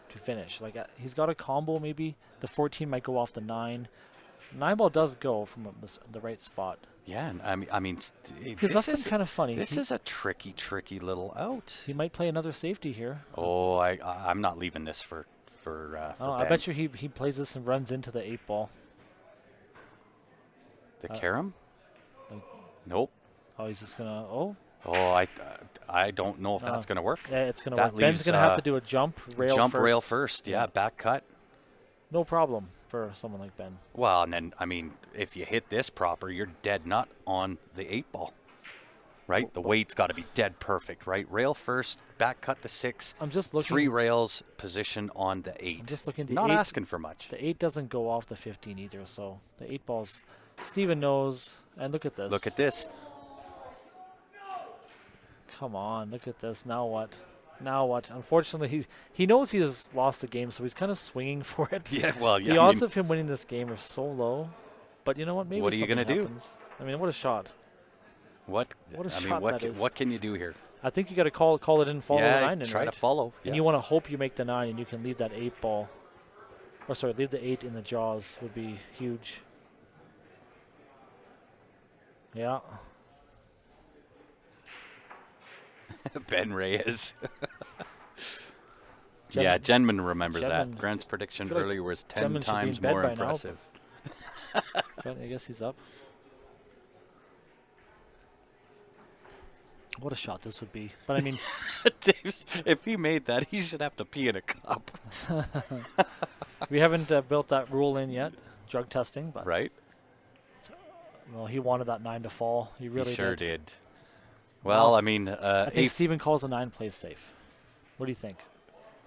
finish. Like he's got a combo. Maybe the 14 might go off the 9. 9 ball does go from the right spot. Yeah, and I mean, He's left him kind of funny. This is a tricky little out. He might play another safety here. Oh, I'm not leaving this for Oh, Ben. I bet you he plays this and runs into the 8 ball. The carom? like- Nope. Oh, he's just gonna. Oh, I don't know if that's going to work. yeah, it's gonna That work. Ben's leaves, gonna have to do a jump rail Jump first. rail first, yeah, back cut. No problem for someone like Ben. Well, and then, I mean, if you hit this proper, you're dead nut on the 8 ball, right? The weight's got to be dead perfect, right? Rail first, back cut the 6, I'm just looking. 3 rails, position on the 8. I'm just looking. The Not 8, asking for much. The 8 doesn't go off the 15 either, so the 8 balls. Steven knows, and look at this. Look at this. Come on, look at this. Now what? Now what? Unfortunately, he knows he has lost the game, so he's kind of swinging for it. Yeah, well, yeah. The I odds mean, of him winning this game are so low. But you know what? Maybe What are you something gonna do? happens. I mean, what a shot. what What a I mean, shot what that is. what can you do here? I think you got to call it in, follow yeah, the 9 in, try right? to follow. And Yeah. you want to hope you make the 9 and you can leave that 8 ball. Or sorry, leave the 8 in the jaws would be huge. Yeah. Ben Reyes. Jen- yeah, Jenman remembers Jenman- that. Grant's prediction feel like earlier was Jenman 10 should be in times bed more by now. impressive. But I guess he's up. What a shot this would be. But I mean, Dave's, if he made that, he should have to pee in a cup, we haven't built that rule in yet, drug testing. But right? well, he wanted that 9 to fall. He really he sure did. did. Well, Well, I mean, I think if- Steven calls the 9 plays safe. What do you think?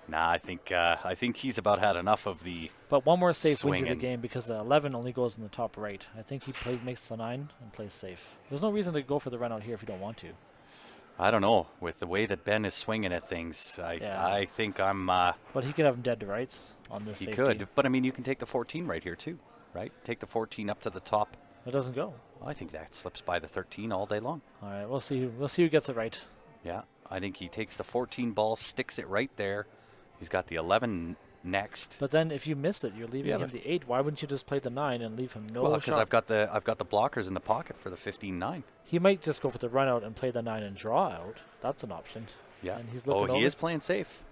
nah, I think he's about had enough of the. But one more safe wins you the Swinging. game because the 11 only goes in the top right. I think he makes the 9 and plays safe. There's no reason to go for the run out here if you don't want to. I don't know. With the way that Ben is swinging at things, Yeah. I think I'm. But he could have him dead to rights on this He safety. could, but I mean, you can take the 14 right here too, right? Take the 14 up to the top. It doesn't go. I think that slips by the 13 all day long. All right, we'll see. We'll see who gets it right. Yeah, I think he takes the 14 ball, sticks it right there. He's got the 11 next. But then if you miss it, you're leaving Yeah, him the 8. Why wouldn't you just play the 9 and leave him no Well, because shot? I've got the blockers in the pocket for the 15-9. He might just go for the run out and play the 9 and draw out. That's an option. Yeah. And he's looking over. He is playing safe.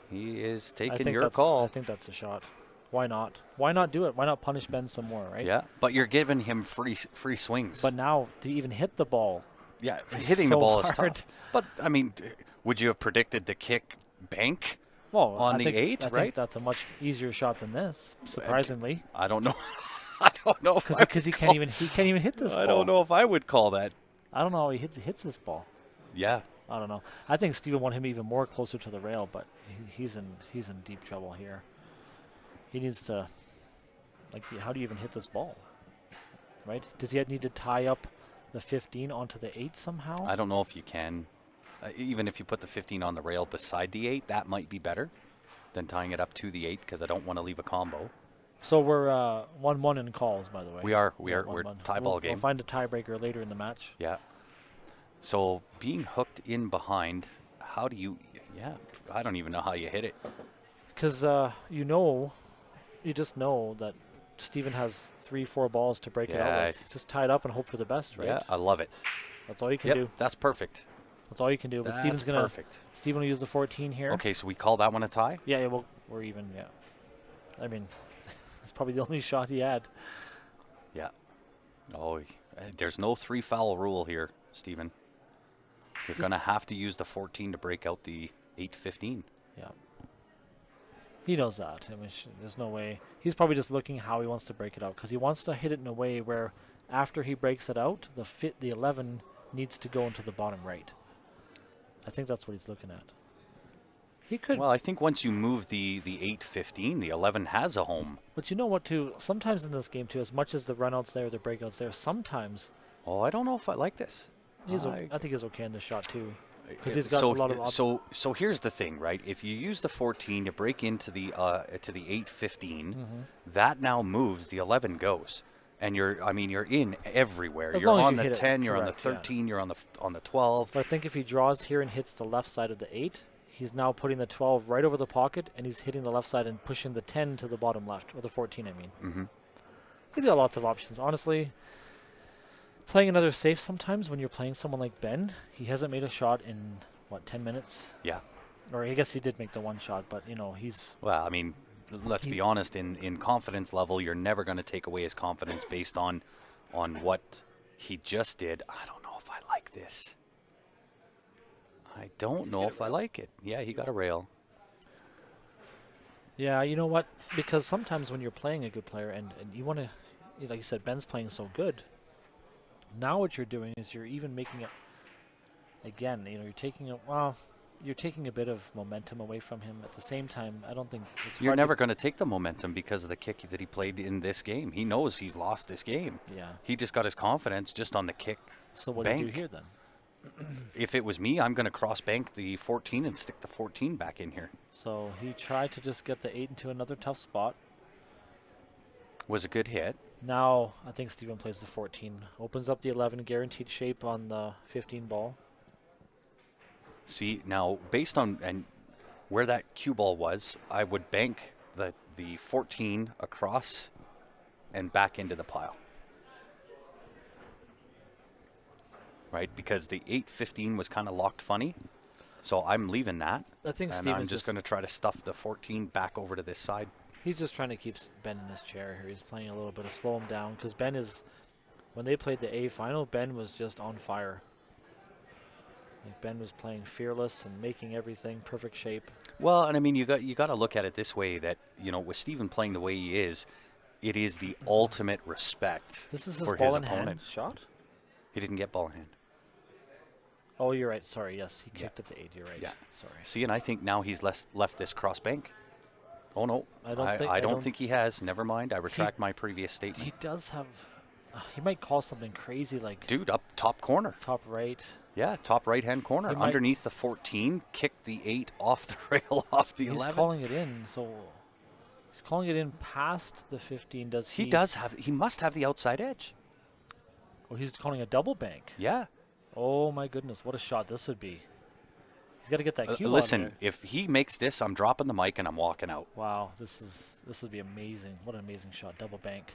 He is I taking think your that's- call. I think that's a shot. Why not? Why not do it? Why not punish Ben some more, right? Yeah, but you're giving him free swings. But now to even hit the ball, yeah, it's hitting the so ball hard. is tough. But I mean, would you have predicted the kick bank? well, On I the think, 8, I right? think that's a much easier shot than this. Surprisingly, I don't know. I don't know because he can't even hit this ball. I don't know if I would call that. I don't know how he hits this ball. Yeah. I don't know. I think Steven want him even more closer to the rail, but he's in deep trouble here. He needs to, like, how do you even hit this ball? Right? Does he need to tie up the 15 onto the 8 somehow? I don't know if you can. Even if you put the 15 on the rail beside the 8, that might be better than tying it up to the 8 because I don't want to leave a combo. So we're 1-1 in calls, by the way. We're 1-1. tie ball game. We'll find a tiebreaker later in the match. Yeah. So being hooked in behind, how do you? Yeah, I don't even know how you hit it. Because you just know that Steven has 3-4 balls to break it out Yeah. with. It's just tie it up and hope for the best, right? Yeah, I love it. That's all you can Yep, do. that's perfect. That's all you can do. But That's Steven's gonna perfect. Steven will use the 14 here. Okay, so we call that one a tie? Yeah, we're even. Yeah. I mean, it's probably the only shot he had. Yeah. Oh, there's no 3 foul rule here, Steven. You're going to have to use the 14 to break out the 8-15. Yeah. He knows that. I mean, there's no way. He's probably just looking how he wants to break it out because he wants to hit it in a way where after he breaks it out, the 11 needs to go into the bottom right. I think that's what he's looking at. He could. Well, I think once you move the 8-15, the 11 has a home. But you know what, too? Sometimes in this game, too, as much as the runouts there, the breakouts there, sometimes Oh, I don't know if I like this. I think he's okay in this shot, too. Because he's got a lot of options. So here's the thing, right? If you use the 14 to break into the 8-15, that now moves. The 11 goes, and you're in everywhere. As You're long as on you the hit it 10, you're correct, on the 13, you're on the 12. So I think if he draws here and hits the left side of the 8, he's now putting the 12 right over the pocket, and he's hitting the left side and pushing the 10 to the bottom left, or the 14, I mean. Mm-hmm. He's got lots of options. Honestly, playing another safe sometimes when you're playing someone like Ben, he hasn't made a shot in, 10 minutes? Yeah. Or I guess he did make the one shot, but, he's... Well, I mean, let's be honest. In confidence level, you're never going to take away his confidence based on what he just did. I don't know if I like this. I don't know if I like it. Yeah, he got a rail. Yeah, you know what? Because sometimes when you're playing a good player and you want to, like you said, Ben's playing so good. Now what you're doing is you're even making it, again, you're taking a bit of momentum away from him. At the same time, I don't think it's You're hard never going to take the momentum because of the kick that he played in this game. He knows he's lost this game. Yeah. He just got his confidence just on the kick. So what do you do here then? If it was me, I'm going to cross bank the 14 and stick the 14 back in here. So he tried to just get the 8 into another tough spot. Was a good hit. Now I think Steven plays the 14. Opens up the 11, guaranteed shape on the 15 ball. See, now, based on where that cue ball was, I would bank the 14 across and back into the pile. Right? Because the 8-15 was kind of locked funny. So I'm leaving that. I think and Steven's I'm just going to try to stuff the 14 back over to this side. He's just trying to keep Ben in his chair here. He's playing a little bit to slow him down because Ben is, when they played the A final, Ben was just on fire. Like Ben was playing fearless and making everything perfect shape. Well, and I mean, you got to look at it this way that, with Steven playing the way he is, it is the ultimate respect This is his for ball his in opponent. hand shot? He didn't get ball in hand. Oh, you're right. Sorry. Yes, he kicked at the 8. You're right. Yeah. Sorry. See, and I think now he's left this cross bank. Oh, no. I don't think he has. Never mind. I retract my previous statement. He does have... he might call something crazy like... Dude, up top corner. Top right. Yeah, top right-hand corner. Underneath the 14, kick the 8 off the rail, off the 11. He's calling it in, so... He's calling it in past the 15. Does he... He must have the outside edge. Oh, he's calling a double bank. Yeah. Oh, my goodness. What a shot this would be. He's got to get that cue. Listen, if he makes this, I'm dropping the mic and I'm walking out. Wow, this would be amazing. What an amazing shot. Double bank.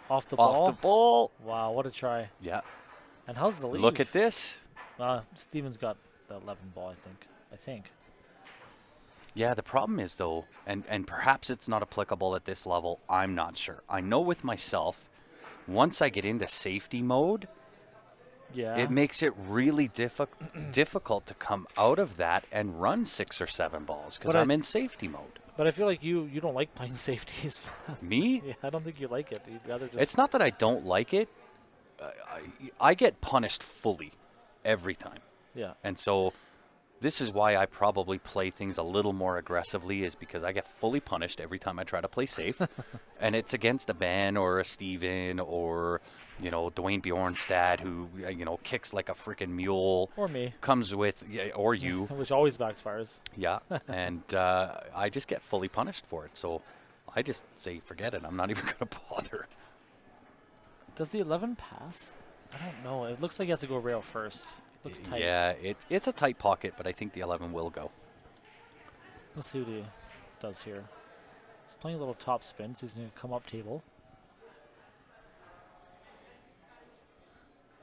Off the ball. Off the ball. Wow, what a try. Yeah. And how's the lead? Look at this. Steven's got the 11 ball, I think. Yeah, the problem is, though, and perhaps it's not applicable at this level, I'm not sure. I know with myself, once I get into safety mode, it makes it really difficult to come out of that and run 6 or 7 balls because I'm in safety mode. But I feel like you don't like playing safeties. Me? Yeah, I don't think you like it. You'd rather just... It's not that I don't like it. I get punished fully every time. Yeah. And so this is why I probably play things a little more aggressively, is because I get fully punished every time I try to play safe. And it's against a Ben or a Steven or, Dwayne Bjornstad, who, kicks like a freaking mule. Or me. Comes with, or you. Which always backfires. Yeah. And I just get fully punished for it. So I just say, forget it. I'm not even going to bother. Does the 11 pass? I don't know. It looks like he has to go rail first. Looks tight. Yeah, it's a tight pocket, but I think the 11 will go. Let's see what he does here. He's playing a little top spin, so he's going to come up table.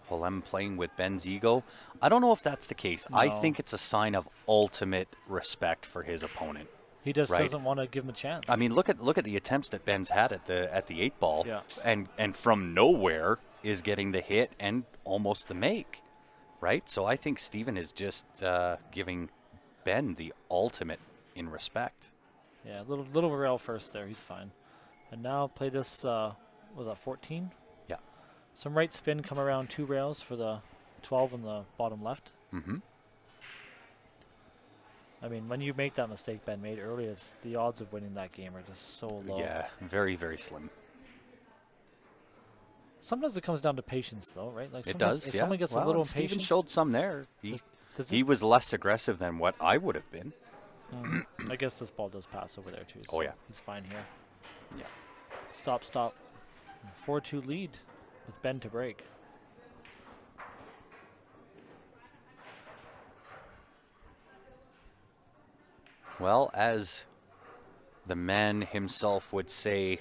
Well, I'm playing with Ben's ego. I don't know if that's the case. No. I think it's a sign of ultimate respect for his opponent. He just doesn't want to give him a chance. I mean, look at the attempts that Ben's had at the 8 ball, yeah. and from nowhere is getting the hit and almost the make. Right? So I think Steven is just giving Ben the ultimate in respect. Yeah, little rail first there. He's fine. And now play this, was that 14? Yeah. Some right spin, come around 2 rails for the 12 on the bottom left. Mm-hmm. I mean, when you make that mistake Ben made earlier, the odds of winning that game are just so low. Yeah, very, very slim. Sometimes it comes down to patience, though, right? Like it does. If yeah. someone gets a little impatient, Steven showed some there. He was less aggressive than what I would have been. I guess this ball does pass over there too. So oh yeah, he's fine here. Yeah. Stop. 4-2 lead with Ben to break. Well, as the man himself would say,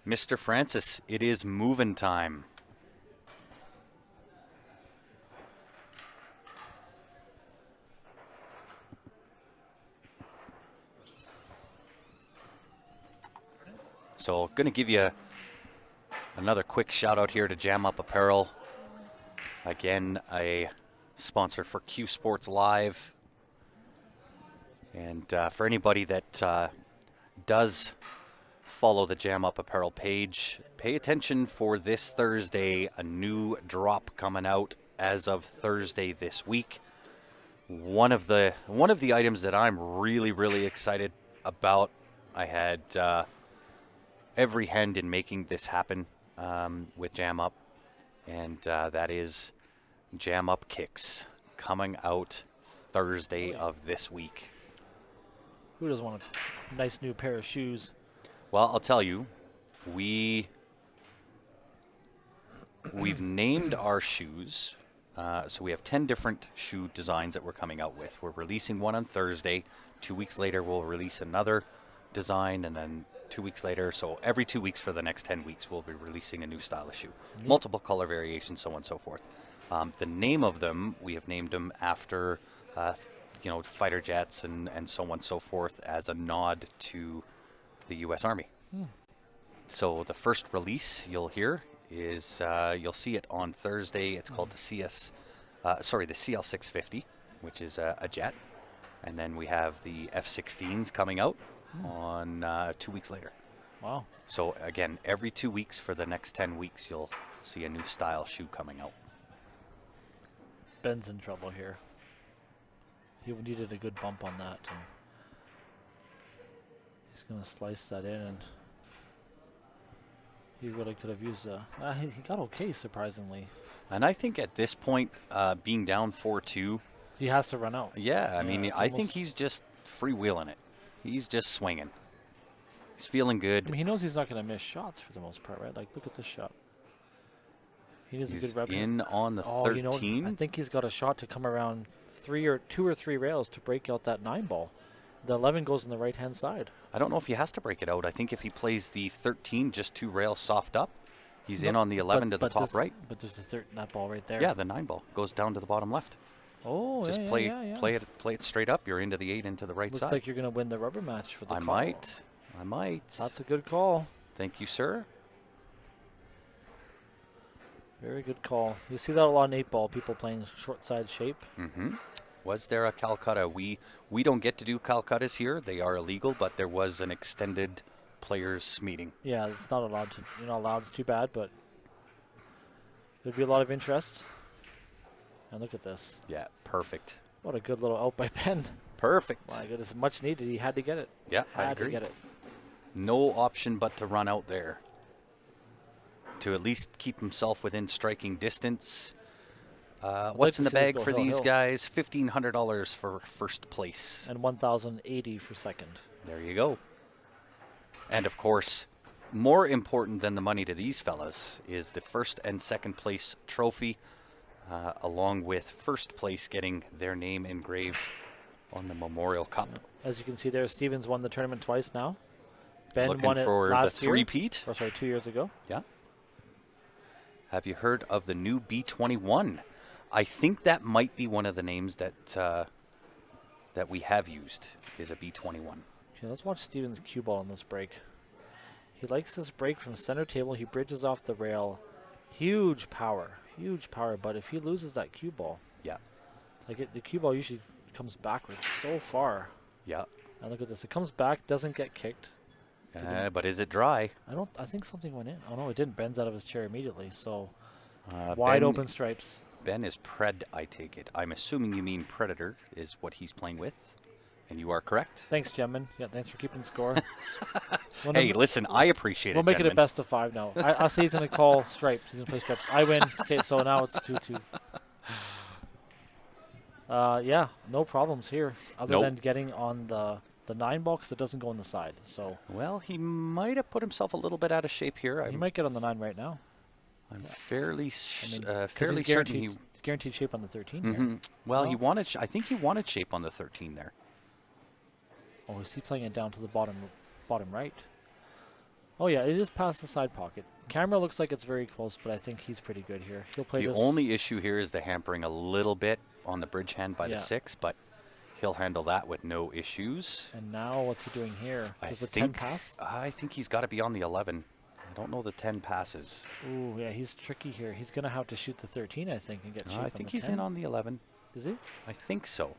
Mr. Francis, it is moving time. So, going to give you another quick shout out here to Jam Up Apparel. Again, a sponsor for Q Sports Live. And for anybody that does follow the Jam Up Apparel page, pay attention for this Thursday, a new drop coming out as of Thursday this week. One of the items that I'm really, really excited about, I had every hand in making this happen with Jam Up, and that is Jam Up Kicks coming out Thursday of this week. Who doesn't want a nice new pair of shoes? Well, I'll tell you, we've named our shoes. So we have 10 different shoe designs that we're coming out with. We're releasing one on Thursday. 2 weeks later, we'll release another design, and then 2 weeks later, so every 2 weeks for the next 10 weeks, we'll be releasing a new style of shoe. Mm-hmm. Multiple color variations, so on and so forth. The name of them, we have named them after fighter jets and so on and so forth, as a nod to the U.S. Army. So the first release you'll hear is, you'll see it on Thursday. It's called the CL650, which is a jet. And then we have the F-16s coming out on 2 weeks later. Wow. So again, every 2 weeks for the next 10 weeks, you'll see a new style shoe coming out. Ben's in trouble here. He needed a good bump on that. And he's going to slice that in, and he really could have used he got okay, surprisingly. And I think at this point, being down 4-2, he has to run out. Yeah, I mean, I think he's just freewheeling it. He's just swinging. He's feeling good. I mean, he knows he's not going to miss shots for the most part, right? Like, look at this shot. He needs He's a good rep. in on the 13. You know, I think he's got a shot to come around two or three rails to break out that 9 ball. The 11 goes on the right-hand side. I don't know if he has to break it out. I think if he plays the 13, just 2 rails soft up, he's in on the 11 to the top right. But there's that ball right there. Yeah, the 9 ball goes down to the bottom left. Oh, just play it straight up. You're into the 8 into the right Looks side. like you're going to win the rubber match for the call. I might. That's a good call. Thank you, sir. Very good call. You see that a lot in 8 ball, people playing short side shape. Mm-hmm. Was there a Calcutta? We don't get to do Calcuttas here. They are illegal, but there was an extended players meeting. Yeah, it's not allowed to. You're not allowed. It's too bad, but there'd be a lot of interest. And look at this. Yeah, perfect. What a good little out by Ben. Perfect. My goodness, much needed. He had to get it. Yeah, I agree. To get it. No option but to run out there to at least keep himself within striking distance. What's in the bag for these guys? $1,500 for first place. And $1,080 for second. There you go. And of course, more important than the money to these fellas is the first and second place trophy, along with first place getting their name engraved on the Memorial Cup. As you can see there, Stevens won the tournament twice now. Ben Looking won it for last the year. three-peat. Or sorry, 2 years ago. Yeah. Have you heard of the new B21? I think that might be one of the names that that we have used, is a B21. Okay, let's watch Stevens' cue ball on this break. He likes this break from center table. He bridges off the rail. Huge power, but if he loses that cue ball, yeah, the cue ball usually comes backwards so far. Yeah. And look at this. It comes back, doesn't get kicked. But is it dry? I think something went in. Oh no, it didn't. Ben's out of his chair immediately. So wide open stripes. Ben is pred, I take it. I'm assuming you mean predator is what he's playing with, and you are correct. Thanks, Gemman. Yeah, thanks for keeping score. Hey, listen, I appreciate it. We'll make it a best of 5 now. I'll say he's going to call stripes. He's going to play stripes. I win. Okay, so now it's 2-2. Yeah, no problems here, other than getting on the 9 ball because it doesn't go on the side. So well, he might have put himself a little bit out of shape here. He might get on the 9 right now. I'm fairly certain he's guaranteed shape on the 13. Mm-hmm. Well, he wanted. I think he wanted shape on the 13 there. Oh, is he playing it down to the bottom right? Oh yeah, it is past the side pocket. Camera looks like it's very close, but I think he's pretty good here. He'll play this. The only issue here is the hampering a little bit on the bridge hand by the 6, but he'll handle that with no issues. And now what's he doing here? Does the 10 pass? I think he's got to be on the 11. I don't know the 10 passes. Ooh, yeah, he's tricky here. He's going to have to shoot the 13, I think, and get shape on the 10. I think he's in on the 11. Is he? I think so.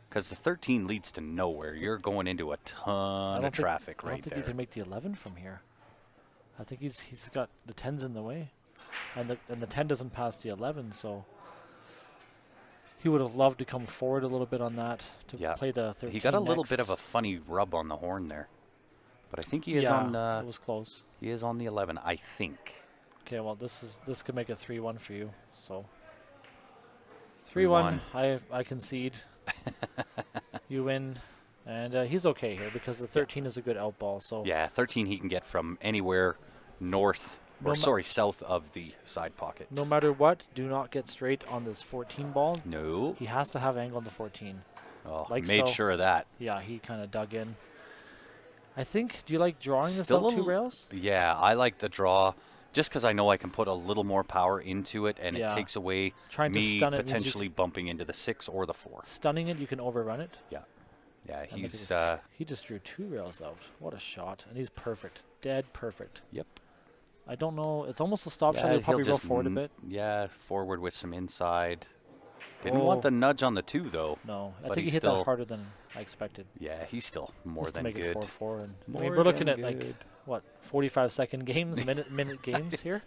Because the 13 leads to nowhere. You're going into a ton of traffic right there. I don't think he can make the 11 from here. I think he's got the 10s in the way. And the 10 doesn't pass the 11, so he would have loved to come forward a little bit on that to play the 13. He got a little bit of a funny rub on the horn there. But I think he is on. It was close. He is on the 11, I think. Okay, well this could make a 3-1 for you. So 3-1. I concede. You win, and he's okay here because the 13 is a good out ball. So yeah, 13 he can get from anywhere north south of the side pocket. No matter what, do not get straight on this 14 ball. No. He has to have angle on the 14. Oh, made sure of that. Yeah, he kind of dug in. I think, do you like drawing this out 2 rails? Yeah, I like the draw just because I know I can put a little more power into it, and it takes away me potentially bumping into the 6 or the 4. Stunning it, you can overrun it. Yeah. Yeah, he just drew 2 rails out. What a shot. And he's perfect. Dead perfect. Yep. I don't know. It's almost a stop shot. He'll probably roll forward a bit. Yeah, forward with some inside. Didn't want the nudge on the 2, though. No, I think he hit that harder than I expected. Yeah, he's still more than good. Just to make it 4-4. And I mean, we're looking at like, what, 45-second games, minute games here?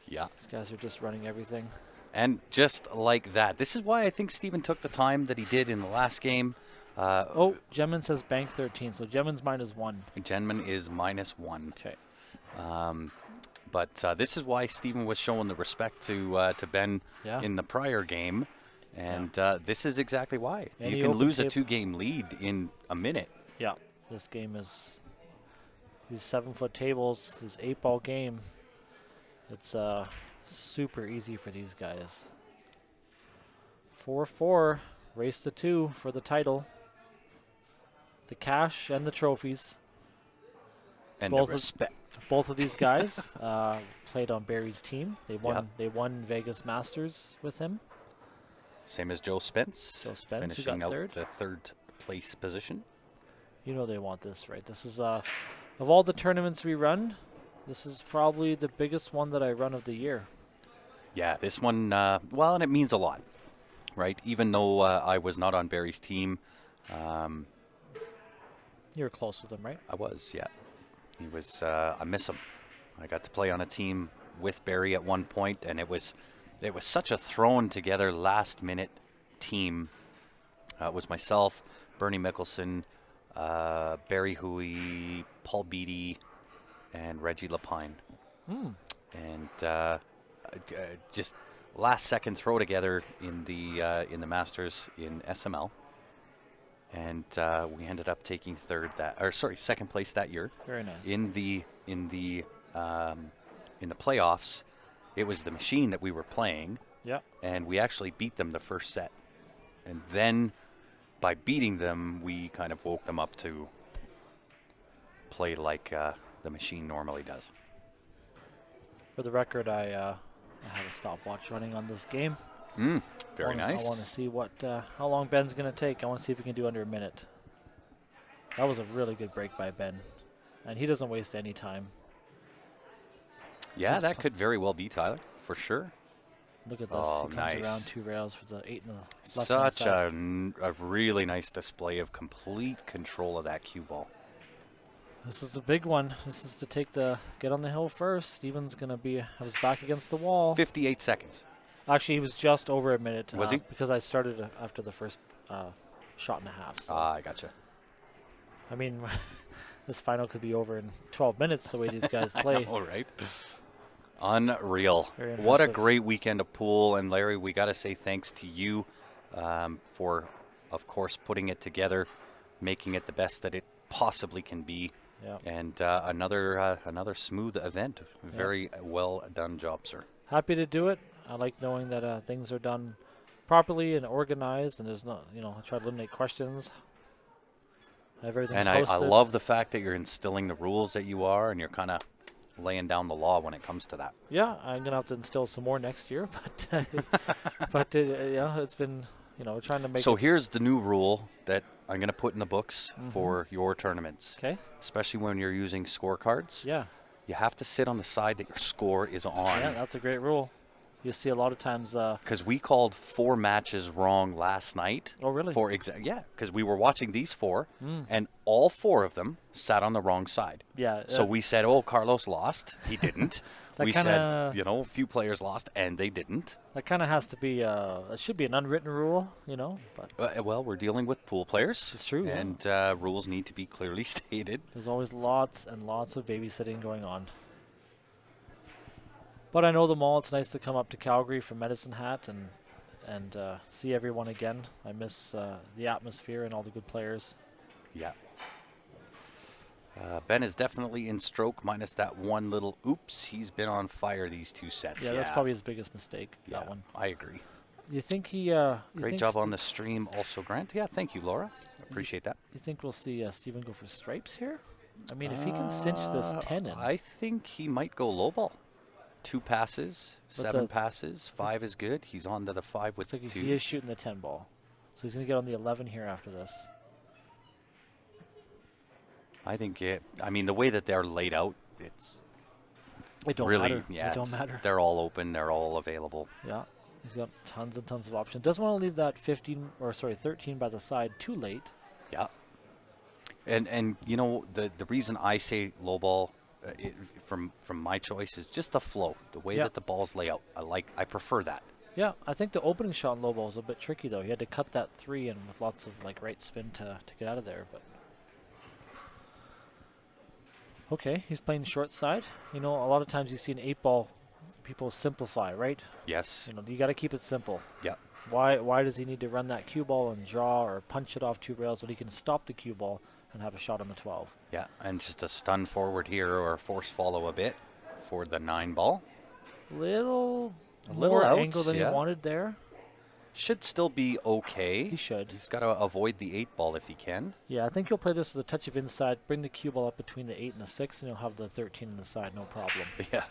Yeah. These guys are just running everything. And just like that. This is why I think Steven took the time that he did in the last game. Gemman says bank 13, so Gemman's -1. Gemman is -1. Okay. But this is why Steven was showing the respect to Ben in the prior game. And this is exactly why. You can lose a 2-game lead in a minute. Yeah. This game is these 7-foot tables, this 8-ball game. It's super easy for these guys. 4-4, race to 2 for the title. The cash and the trophies. And both the respect. Both of these guys played on Barry's team. They won. Yep. They won Vegas Masters with him. Same as Joe Spence. Joe Spence, finishing who got out third. the third place position. You know they want this, right? This is of all the tournaments we run, this is probably the biggest one that I run of the year. Yeah, this one, well, and it means a lot, right? Even though I was not on Barry's team. You were close with him, right? I was, yeah. He was, I miss him. I got to play on a team with Barry at one point, and it was such a thrown together last minute team. It was myself, Bernie Mickelson, Barry Hooey, Paul Beattie, and Reggie Lapine. And just last second throw together in the Masters in SML. And we ended up taking second place that year. Very nice. In the playoffs, it was the machine that we were playing. Yeah. And we actually beat them the first set. And then by beating them, we kind of woke them up to play like the machine normally does. For the record, I have a stopwatch running on this game. Very nice. I want to see how long Ben's going to take. I want to see if we can do under a minute. That was a really good break by Ben. And he doesn't waste any time. Yeah, that could very well be Tyler, for sure. Look at this. Oh, he comes nice. around 2 rails for the 8 in the left-hand Such side. a really nice display of complete control of that cue ball. This is a big one. This is to get on the hill first. Steven's going to have his back against the wall. 58 seconds. Actually, he was just over a minute. Was he? Because I started after the first shot and a half. So. I gotcha. I mean, this final could be over in 12 minutes the way these guys play. All right. Unreal. Very What a impressive. great weekend of pool. And Larry, we got to say thanks to you for, of course, putting it together, making it the best that it possibly can be. Yeah. And another smooth event. Very well done job, sir. Happy to do it. I like knowing that things are done properly and organized, and there's not, I try to eliminate questions. I have everything And I posted. love the fact that you're instilling the rules that you are, and you're kind of laying down the law when it comes to that. Yeah, I'm gonna have to instill some more next year, but it's been trying to make. So here's the new rule that I'm going to put in the books for your tournaments. Okay. Especially when you're using scorecards. Yeah. You have to sit on the side that your score is on. Yeah, that's a great rule. You see a lot of times. Because we called 4 matches wrong last night. Oh, really? Yeah, because we were watching these 4, and all 4 of them sat on the wrong side. Yeah. So we said, oh, Carlos lost. He didn't. That we kinda- said, a few players lost, and they didn't. That kind of has to be. It should be an unwritten rule, But Well, we're dealing with pool players. It's true, yeah. And rules need to be clearly stated. there's always lots and lots of babysitting going on. But I know them all. It's nice to come up to Calgary from Medicine Hat and see everyone again. I miss the atmosphere and all the good players. Yeah. Ben is definitely in stroke, minus that one little oops. He's been on fire these 2 sets. Yeah, that's probably his biggest mistake. Yeah, That one. I agree. You think he? Great job on the stream, also, Grant. Yeah, thank you, Laura. Appreciate that. You think we'll see Steven go for stripes here? I mean, if he can cinch this 10 in. I think he might go low ball. 2 passes, But 7 passes, 5 is good. He's on to the 5 with Looks like 2. he is shooting the 10 ball. So he's going to get on the 11 here after this. I think the way that they're laid out, it's It don't really, matter. yeah, It don't matter. they're all open. They're all available. Yeah. He's got tons and tons of options. Doesn't want to leave that 13 by the side too late. Yeah. And the reason I say low ball from my choice is just the flow, the way that the balls lay out. I prefer that. Yeah, I think the opening shot in low ball is a bit tricky though. He had to cut that 3 in with lots of right spin to get out of there. But okay, he's playing short side. A lot of times you see an 8 ball, people simplify, right? Yes. You got to keep it simple. Yeah. Why does he need to run that cue ball and draw or punch it off 2 rails when he can stop the cue ball and have a shot on the 12? Yeah, and just a stun forward here or force follow a bit for the 9 ball. Little little more outs, angle than yeah. he wanted there. Should still be okay. He should. He's got to avoid the 8 ball if he can. Yeah, I think he'll play this with a touch of inside, bring the cue ball up between the 8 and the 6, and he'll have the 13 on the side, no problem. Yeah,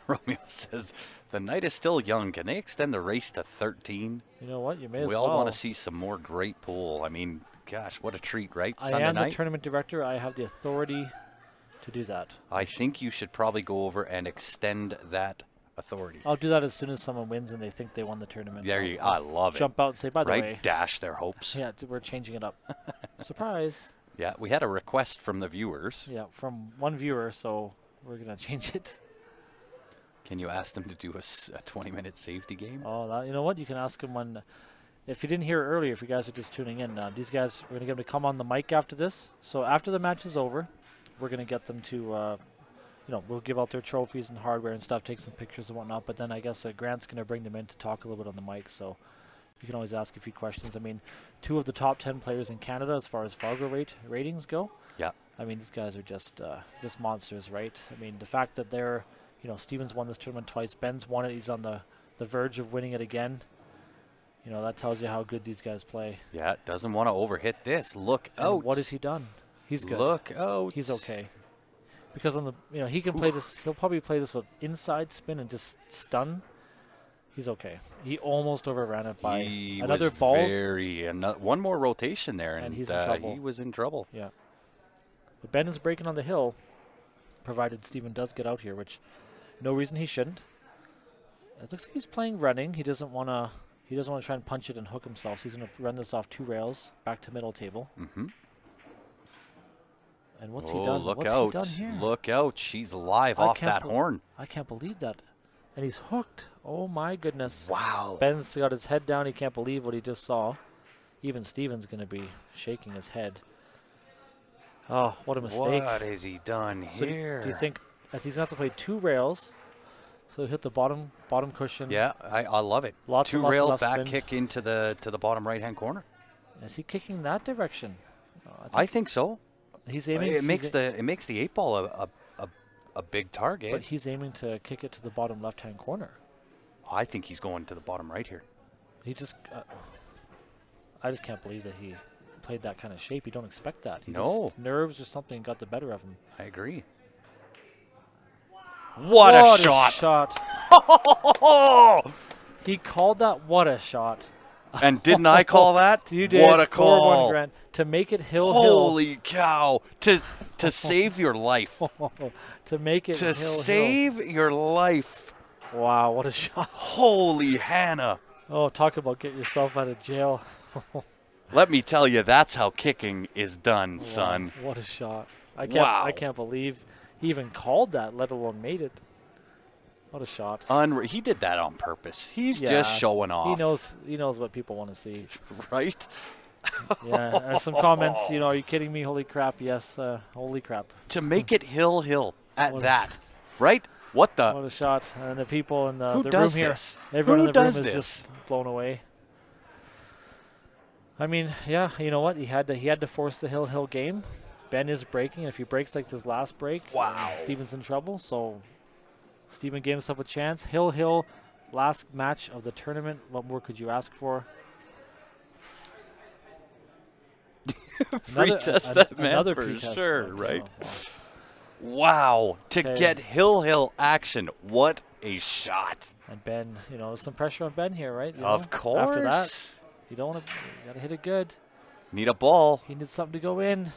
Romeo says, the night is still young. Can they extend the race to 13? You know what? You may as We well. all want to see some more great pool. I mean, gosh, what a treat, right? I Sunday am night? the tournament director. I have the authority to do that. I think you should probably go over and extend that authority. I'll do that as soon as someone wins and they think they won the tournament. There you I love it. Jump out and say, by the Right? way. Dash their hopes. Yeah, we're changing it up. Surprise. Yeah, we had a request from the viewers. Yeah, from one viewer, so we're going to change it. Can you ask them to do a 20-minute safety game? Oh, that, you know what? You can ask them when, if you didn't hear it earlier, if you guys are just tuning in, these guys, we're going to get them to come on the mic after this. So after the match is over, we're going to get them to, we'll give out their trophies and hardware and stuff, take some pictures and whatnot. But then I guess Grant's going to bring them in to talk a little bit on the mic. So you can always ask a few questions. I mean, 2 of the top 10 players in Canada as far as Fargo ratings go. Yeah. I mean, these guys are just monsters, right? I mean, the fact that they're, Steven's won this tournament twice. Ben's won it. He's on the verge of winning it again. That tells you how good these guys play. Yeah, doesn't want to overhit this. Look out. What has he done? He's good. Look out. He's okay. Because on the, he can play this. He'll probably play this with inside spin and just stun. He's okay. He almost overran it by another balls. One more rotation there, and he's in trouble. He was in trouble. Yeah. But Ben is breaking on the hill, provided Steven does get out here, which no reason he shouldn't. It looks like he's playing running. He doesn't want to. He doesn't want to try and punch it and hook himself. So he's going to run this off 2 rails back to middle table. Mm-hmm. And what's he done? Look what's out. He done here? Look out. She's live off that horn. I can't believe that. And he's hooked. Oh, my goodness. Wow. Ben's got his head down. He can't believe what he just saw. Even Steven's going to be shaking his head. Oh, what a mistake. What has he done here? Do you think he's going to have to play 2 rails? So he'll hit the bottom cushion. Yeah, I love it. Lots 2 and lots rail of back spin. kick into the bottom right-hand corner. Is he kicking that direction? I think so. He's aiming. It makes the 8 ball a big target. But he's aiming to kick it to the bottom left-hand corner. I think he's going to the bottom right here. He just. I just can't believe that he played that kind of shape. You don't expect that. No. Nerves or something got the better of him. I agree. What a shot. He called that. What a shot. And didn't I call that? You did. What a call. 4-1 Grant. To make it hill. Holy cow. To save your life. To make it to save your life. Wow, what a shot. Holy Hannah. Oh, talk about get yourself out of jail. Let me tell you, that's how kicking is done, son. What a shot. I can't believe he even called that, let alone made it. What a shot. He did that on purpose. He's just showing off. He knows what people want to see. Right? Yeah, some comments, are you kidding me? Holy crap, yes, holy crap. To make it hill at that, right? What a shot. And the people in the room here. This? Everyone Who in the room does is this? just blown away. I mean, yeah, you know what? He had to force the hill game. Ben is breaking, and if he breaks like this last break, Steven's in trouble. So Steven gave himself a chance. Hill, last match of the tournament. What more could you ask for? Pretest that man for sure, right? Wow. To get hill action. What a shot. And Ben, some pressure on Ben here, right? Of course. After that, you got to hit it good. Need a ball. He needs something to go in.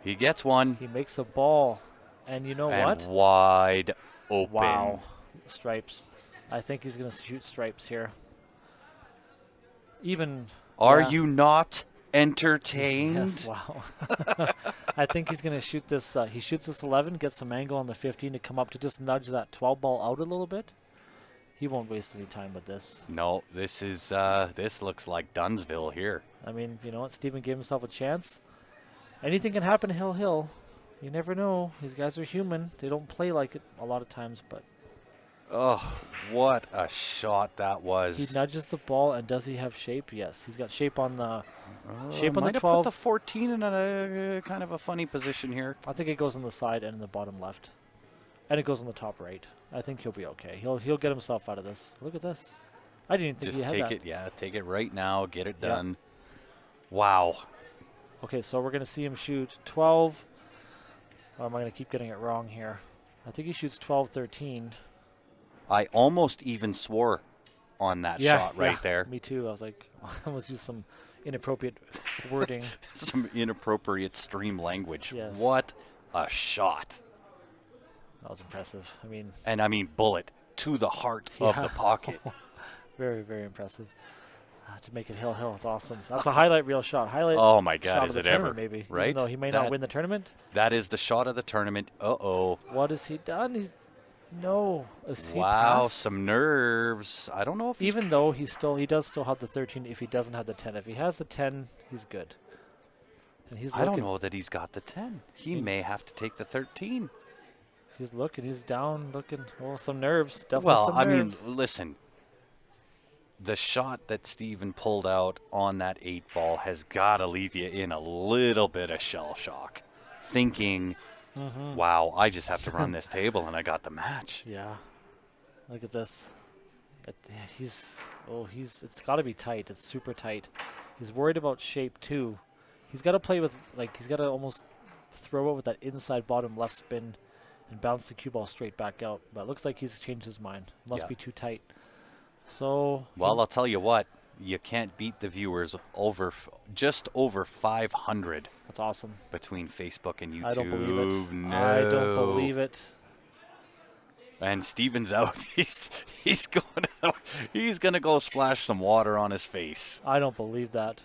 He gets one. He makes a ball. And you know what? Wide open. Wow. Stripes. I think he's going to shoot stripes here. Are you not entertained? Yes, wow. I think he's going to shoot this. He shoots this 11, gets some angle on the 15 to come up to just nudge that 12 ball out a little bit. He won't waste any time with this. No, this looks like Dunsville here. I mean, you know what? Steven gave himself a chance. Anything can happen hill. You never know. These guys are human. They don't play like it a lot of times, but. Oh, what a shot that was. He nudges the ball, and does he have shape? Yes. He's got shape on the shape on the 12. Might have put the 14 in a kind of a funny position here. I think it goes on the side and in the bottom left. And it goes on the top right. I think he'll be okay. He'll get himself out of this. Look at this. I didn't even think Just he had take that. it, yeah, take it right now, get it Yeah. done. Wow. Okay, so we're going to see him shoot 12. Or am I going to keep getting it wrong here? I think he shoots 12, 13. I almost even swore on that shot right there. Me too. I was like, I almost used some inappropriate wording. Some inappropriate stream language. Yes. What a shot. That was impressive. I mean, And I mean bullet to the heart of the pocket. very, very impressive. To make it hill, it's awesome. That's a highlight reel shot. Highlight. Oh my God, shot is of the it ever? tournament, maybe. Right? Even though he may not win the tournament. That is the shot of the tournament. Uh-oh. What has he done? Is he Wow, passed? some nerves. I don't know if he's Even though he does still have the 13 if he doesn't have the 10. If he has the 10, he's good. And he's I don't know that he's got the 10. He may have to take the 13. He's down looking. Oh, some nerves. Definitely Well, some I mean, nerves. listen. The shot that Steven pulled out on that 8 ball has got to leave you in a little bit of shell shock. Thinking, wow, I just have to run this table and I got the match. Yeah. Look at this. It's got to be tight. It's super tight. He's worried about shape too. He's got to play with, he's got to almost throw it with that inside bottom left spin and bounce the cue ball straight back out. But it looks like he's changed his mind. Must be too tight. So. Well, I'll tell you what. You can't beat the viewers just over 500. That's awesome. Between Facebook and YouTube. I don't believe it. No. I don't believe it. And Steven's out. He's gonna go splash some water on his face. I don't believe that.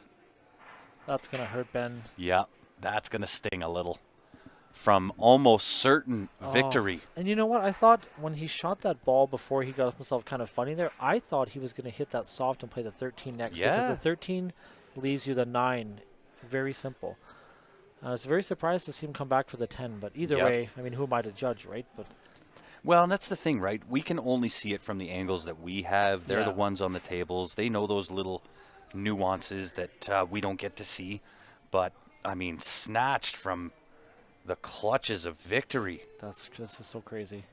That's gonna hurt Ben. Yeah, that's gonna sting a little. From almost certain victory. And you know what? I thought when he shot that ball before he got himself kind of funny there, I thought he was going to hit that soft and play the 13 next. Yeah. Because the 13 leaves you the 9. Very simple. I was very surprised to see him come back for the 10. But either way, I mean, who am I to judge, right? But well, and that's the thing, right? We can only see it from the angles that we have. They're the ones on the tables. They know those little nuances that we don't get to see. But, I mean, snatched from the clutches of victory. This is so crazy.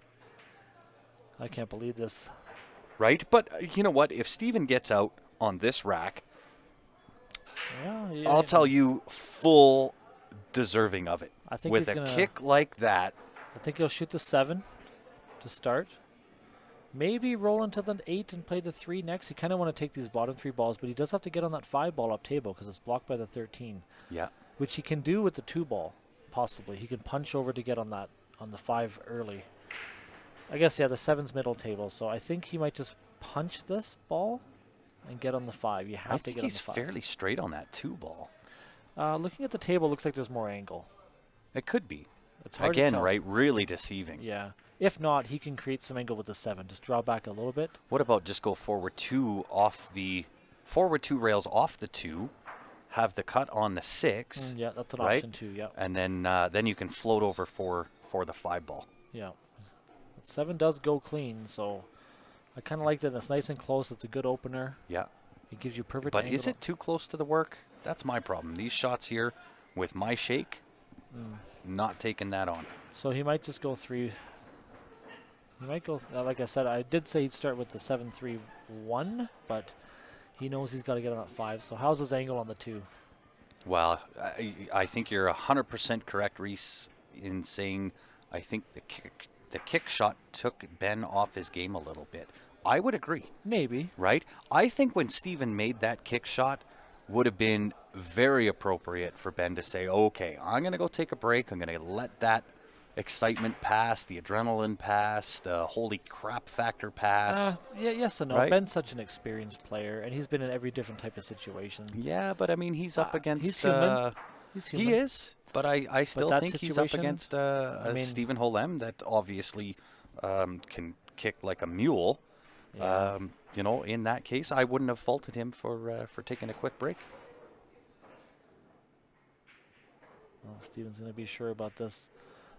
I can't believe this. Right? But you know what? If Steven gets out on this rack, I'll tell you, full deserving of it. I think with a kick like that. I think he'll shoot the 7 to start. Maybe roll into the 8 and play the 3 next. You kind of want to take these bottom 3 balls, but he does have to get on that 5 ball up table because it's blocked by the 13. Yeah. Which he can do with the 2 ball. Possibly. He can punch over to get on the 5 early. I guess, the 7's middle table, so I think he might just punch this ball and get on the 5. You have to get on the 5. I think he's fairly straight on that 2 ball. Looking at the table, looks like there's more angle. It could be. It's hard Again, to tell. right? Really deceiving. Yeah. If not, he can create some angle with the 7. Just draw back a little bit. What about just go forward 2 rails off the 2, have the cut on the 6. Yeah, that's an right? option too. Yeah. And then you can float over for the 5 ball. Yeah. 7 does go clean, so I kind of like that. It's nice and close. It's a good opener. Yeah. It gives you perfect. But angle. is it too close to the work? That's my problem. These shots here, with my shake, not taking that on. So he might just go 3. He might go. Like I said, I did say he'd start with the 7-3-1, but he knows he's got to get on that 5. So how's his angle on the 2? Well, I think you're 100% correct, Reese, in saying I think the kick shot took Ben off his game a little bit. I would agree. Maybe. Right? I think when Steven made that kick shot would have been very appropriate for Ben to say, okay, I'm going to go take a break. I'm going to let that excitement pass, the adrenaline pass, the holy crap factor pass. Yes and no. Right? Ben's such an experienced player, and he's been in every different type of situation. Yeah, but I mean, he's up against... He's human. He's human. He is, but I still think he's up against Stephen Holem that obviously can kick like a mule. Yeah. In that case, I wouldn't have faulted him for taking a quick break. Well, Steven's going to be sure about this.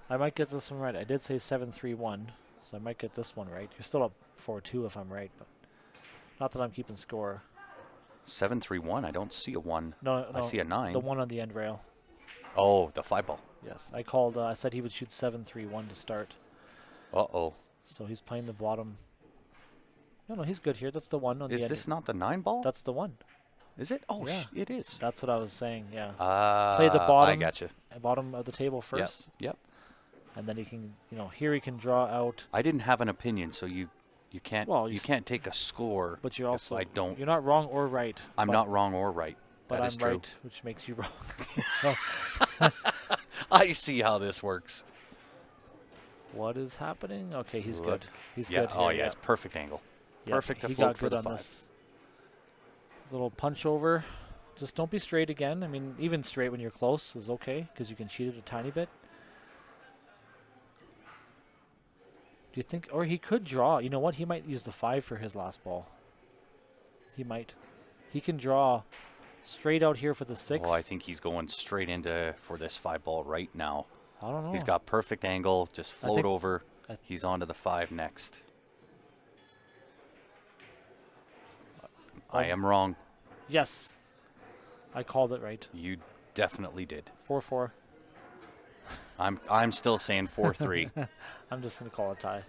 I might get this one right. I did say 7-3-1, so I might get this one right. You're still up 4-2 if I'm right, but not that I'm keeping score. 7-3-1. I don't see a 1. No, I see a 9. The 1 on the end rail. Oh, the 5 ball. Yes, I called. I said he would shoot 7-3-1 to start. Uh-oh. So he's playing the bottom. No, he's good here. That's the one on the end. Is this not the 9 ball? That's the one. Is it? Oh, Yeah. it is. That's what I was saying, yeah. Play the bottom. I gotcha. Bottom of the table first. Yep. And then he can, here he can draw out. I didn't have an opinion, so you can't you can't take a score. But you're also I don't. You're not wrong or right. I'm not wrong or right. But that is I'm true. right, which makes you wrong. So I see how this works. what is happening? Okay, he's Look. good. He's Yeah. good here. Oh yes, perfect angle. Yeah, Perfect to he float got for good the on 5. this. Little punch over. Just don't be straight again. I mean, even straight when you're close is okay because you can cheat it a tiny bit. Do you think, or he could draw? You know what? He might use the 5 for his last ball. He might. He can draw straight out here for the 6. Oh, I think he's going straight into for this 5 ball right now. I don't know. He's got perfect angle. Just float over. He's on to the 5 next. I am wrong. Yes. I called it right. You definitely did. 4-4. I'm still saying 4-3. I'm just going to call it a tie.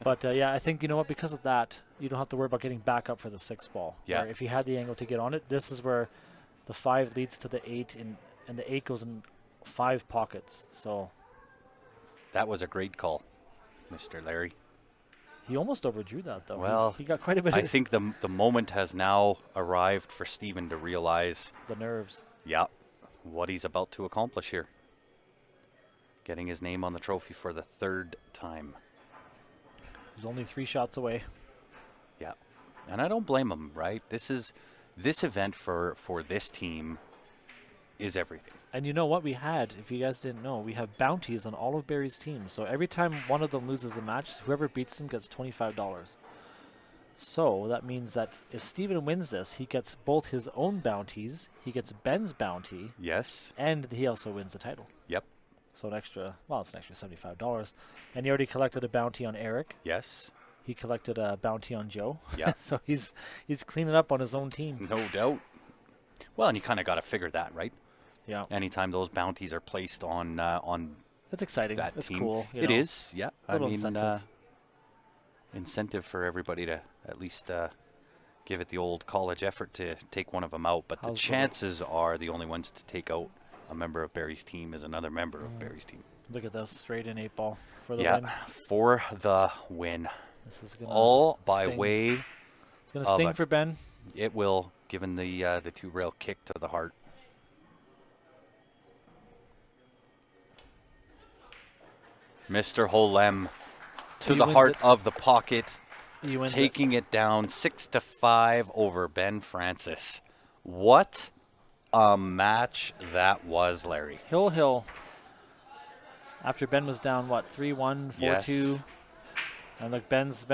But, yeah, I think, you know what, because of that, you don't have to worry about getting back up for the 6 ball. Yeah. If you had the angle to get on it, this is where the 5 leads to the 8, and the 8 goes in 5 pockets. So That was a great call, Mr. Larry. he almost overdrew that, though. Well, he got quite a bit I of think the moment has now arrived for Steven to realize, the nerves. what he's about to accomplish here. Getting his name on the trophy for the 3rd time. He's only 3 shots away. Yeah, and I don't blame him, right? This event for this team is everything. And you know what we had, if you guys didn't know, we have bounties on all of Barry's teams. So every time one of them loses a match, whoever beats them gets $25. So that means that if Steven wins this, he gets both his own bounties, he gets Ben's bounty, Yes. and he also wins the title. Yep. So it's an extra $75. And he already collected a bounty on Eric. Yes. He collected a bounty on Joe. Yeah. So he's cleaning up on his own team. No doubt. Well, and you kind of got to figure that, right? Yeah. Anytime those bounties are placed on That's exciting. that That's team, cool. it is. Yeah. Little incentive. Incentive for everybody to at least give it the old college effort to take one of them out. But the chances are the only ones to take out a member of Barry's team is another member of Barry's team. Look at this, straight in 8 ball for the win. For the win. This is gonna all by sting. way. It's gonna sting for Ben. It will, given the 2-rail kick to the heart. Mr. Holem to the heart of the pocket, taking it down 6-5 over Ben Francis. What a match that was, Larry. Hill. After Ben was down, 3-1, 4-2. Yes. And look, Ben's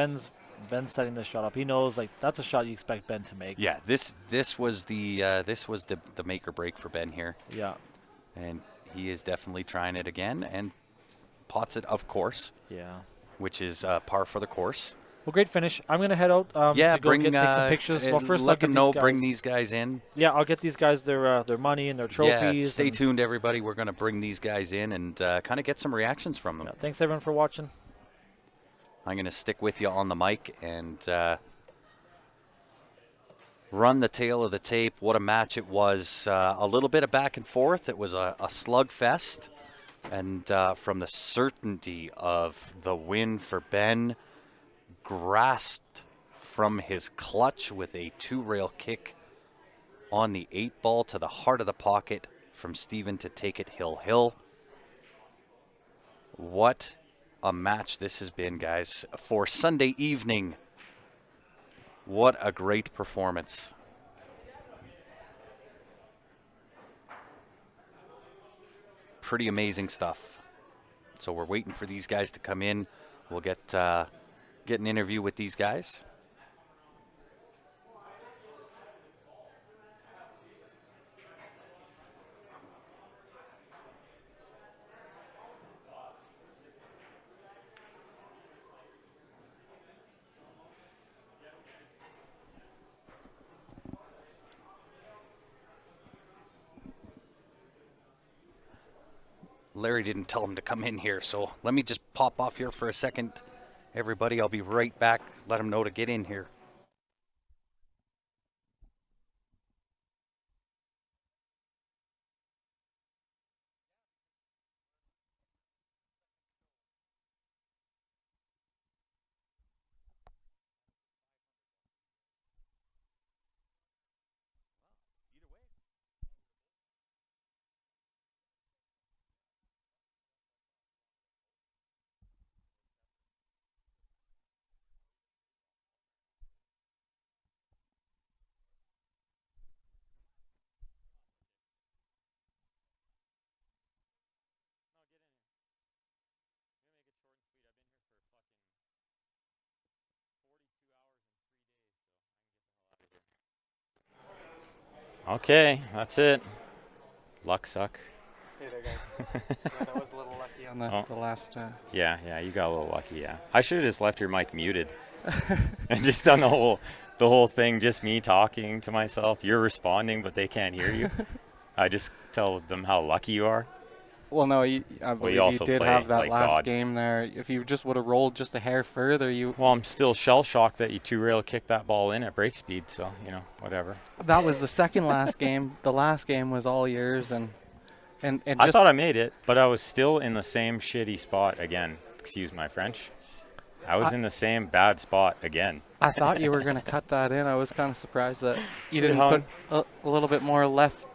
setting this shot up. He knows that's a shot you expect Ben to make. Yeah, this was the make or break for Ben here. Yeah. And he is definitely trying it again and pots it, of course. Yeah. Which is par for the course. Well, great finish. I'm gonna head out to go take some pictures. Well, first let them know. Bring these guys in. Yeah, I'll get these guys their money and their trophies. Yeah, stay tuned, everybody. We're gonna bring these guys in and kind of get some reactions from them. Yeah, thanks everyone for watching. I'm gonna stick with you on the mic and run the tail of the tape. What a match it was. A little bit of back and forth. It was a slugfest. And from the certainty of the win for Ben, grasped from his clutch with a 2-rail kick on the 8 ball to the heart of the pocket from Steven to take it hill. What a match this has been, guys, for Sunday evening. What a great performance. Pretty amazing stuff. So we're waiting for these guys to come in. We'll get an interview with these guys. Larry didn't tell him to come in here, so let me just pop off here for a second. Everybody, I'll be right back. Let them know to get in here. Okay, that's it. Luck suck. Hey there, guys. Yeah, that was a little lucky on the last. Yeah, you got a little lucky. Yeah, I should have just left your mic muted and just done the whole thing, just me talking to myself. You're responding, but they can't hear you. I just tell them how lucky you are. Well, no, I believe you also did play have that like last God. game there. If you just would have rolled just a hair further, you. Well, I'm still shell shocked that you two-rail kicked that ball in at break speed. So whatever. That was the second last game. The last game was all yours, and I thought I made it, but I was still in the same shitty spot again. Excuse my French. I was in the same bad spot again. I thought you were going to cut that in. I was kind of surprised that you didn't hung. put a little bit more left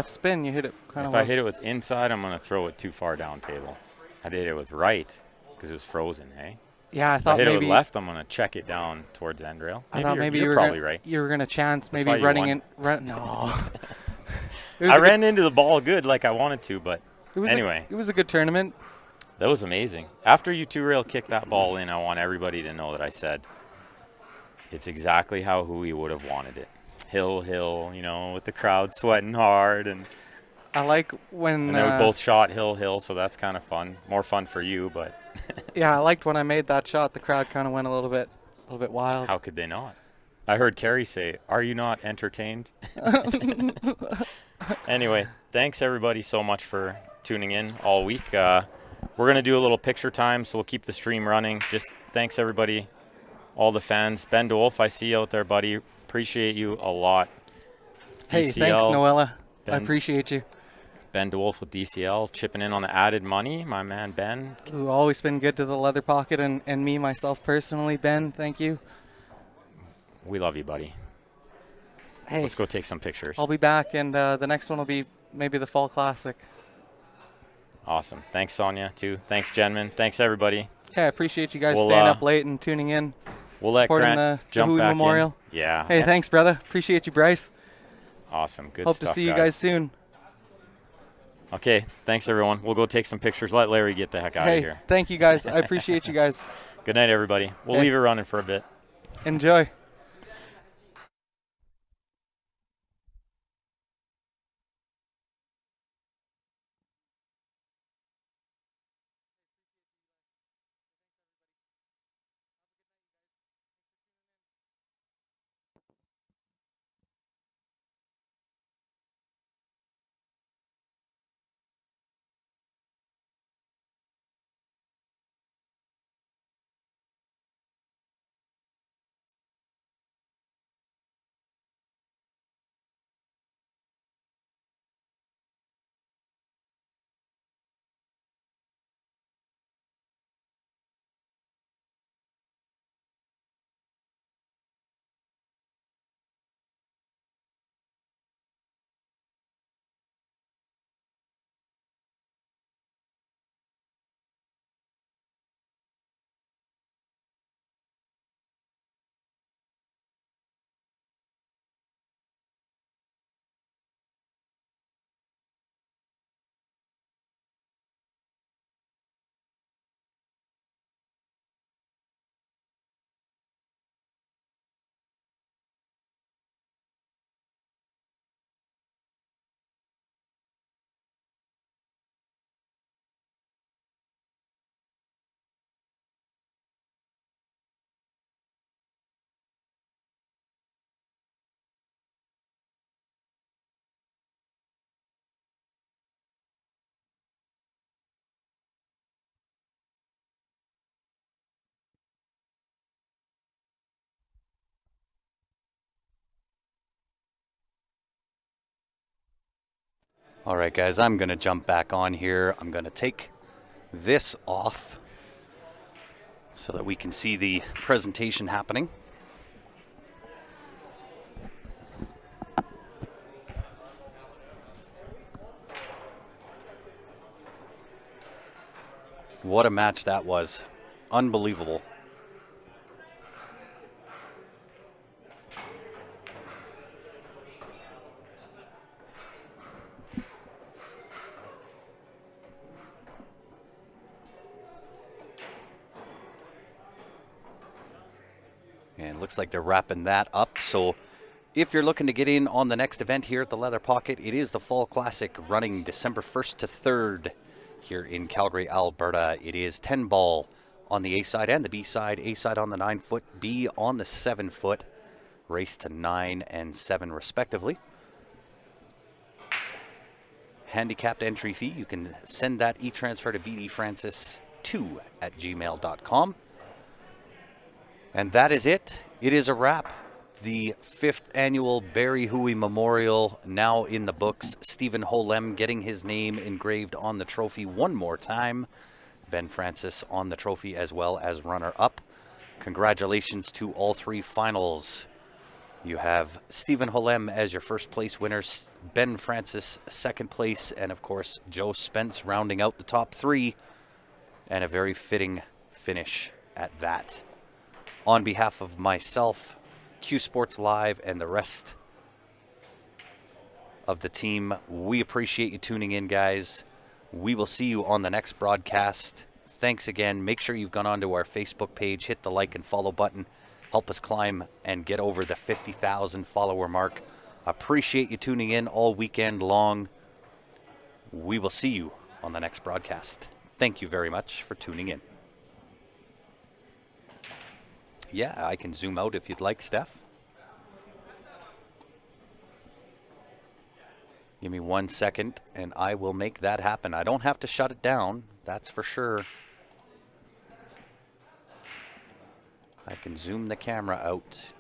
spin. You hit it kind of. If I hit it with inside, I'm going to throw it too far down table. I did it with right because it was frozen, hey? Yeah, I If I thought hit maybe. it with left, I'm going to check it down towards end rail. I thought maybe you're you were probably gonna, right. You were going to chance That's maybe why you running won. in. No. I ran into the ball good like I wanted to, but anyway. It was a good tournament. That was amazing. After you two-rail kicked that ball in, I want everybody to know that I said it's exactly how Hooey would have wanted it. Hill, with the crowd sweating hard. And I like when. then we both shot hill, so that's kind of fun. More fun for you, but Yeah, I liked when I made that shot. The crowd kind of went a little bit wild. how could they not? I heard Carrie say, "Are you not entertained?" Anyway, thanks everybody so much for tuning in all week. We're going to do a little picture time, so we'll keep the stream running. Just thanks everybody, all the fans. Ben DeWolf, I see you out there, buddy. Appreciate you a lot. Hey, DCL, thanks, Noella. I Ben- appreciate you. Ben DeWolf with DCL, chipping in on the added money. My man, Ben. Who always been good to the leather pocket and me, myself personally. Ben, thank you. We love you, buddy. Hey, Let's go take some pictures. I'll be back, and the next one will be maybe the Fall Classic. Awesome. Thanks, Sonia, too. Thanks, Jenman. Thanks, everybody. Okay, I appreciate you guys We'll, staying up late and tuning in. We'll let supporting Grant the jump Hooey back Memorial. in. Yeah. Hey, thanks, brother. Appreciate you, Bryce. Awesome. Good Hope stuff, to see you guys soon. Okay. Thanks, everyone. We'll go take some pictures. Let Larry get the heck out of Hey, here. thank you guys. I appreciate you guys. Good night, everybody. We'll leave it running for a bit. Enjoy. All right, guys, I'm going to jump back on here. I'm going to take this off so that we can see the presentation happening. What a match that was. Unbelievable. And it looks like they're wrapping that up. So if you're looking to get in on the next event here at the Leather Pocket, it is the Fall Classic running December 1st to 3rd here in Calgary, Alberta. It is 10 ball on the A side and the B side. A side on the 9-foot, B on the 7-foot. Race to 9 and 7 respectively. Handicapped entry fee. You can send that e-transfer to bdfrancis2@gmail.com. And that is it. It is a wrap. The 5th annual Barry Hooey Memorial now in the books. Stephen Holem getting his name engraved on the trophy one more time. Ben Francis on the trophy as well as runner-up. Congratulations to all 3 finals. You have Stephen Holem as your first place winner, Ben Francis second place, and of course Joe Spence rounding out the top 3. And a very fitting finish at that. On behalf of myself, Q Sports Live, and the rest of the team, we appreciate you tuning in, guys. We will see you on the next broadcast. Thanks again. Make sure you've gone onto our Facebook page, hit the like and follow button. Help us climb and get over the 50,000 follower mark. Appreciate you tuning in all weekend long. We will see you on the next broadcast. Thank you very much for tuning in. Yeah, I can zoom out if you'd like, Steph. Give me 1 second and I will make that happen. I don't have to shut it down, that's for sure. I can zoom the camera out.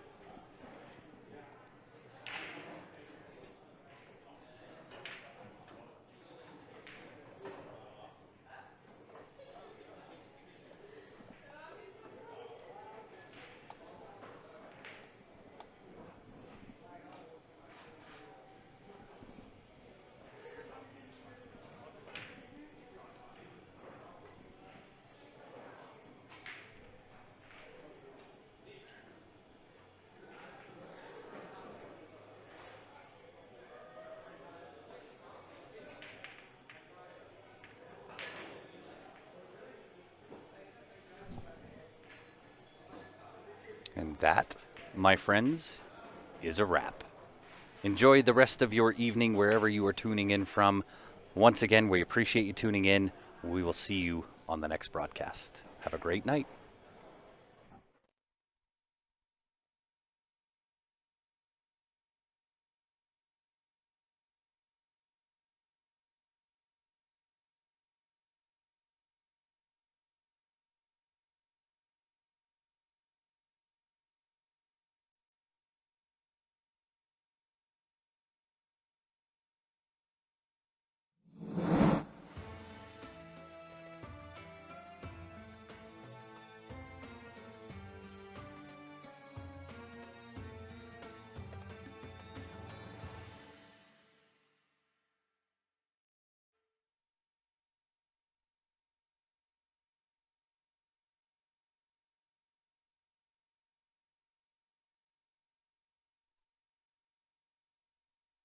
And that, my friends, is a wrap. Enjoy the rest of your evening wherever you are tuning in from. Once again, we appreciate you tuning in. We will see you on the next broadcast. Have a great night.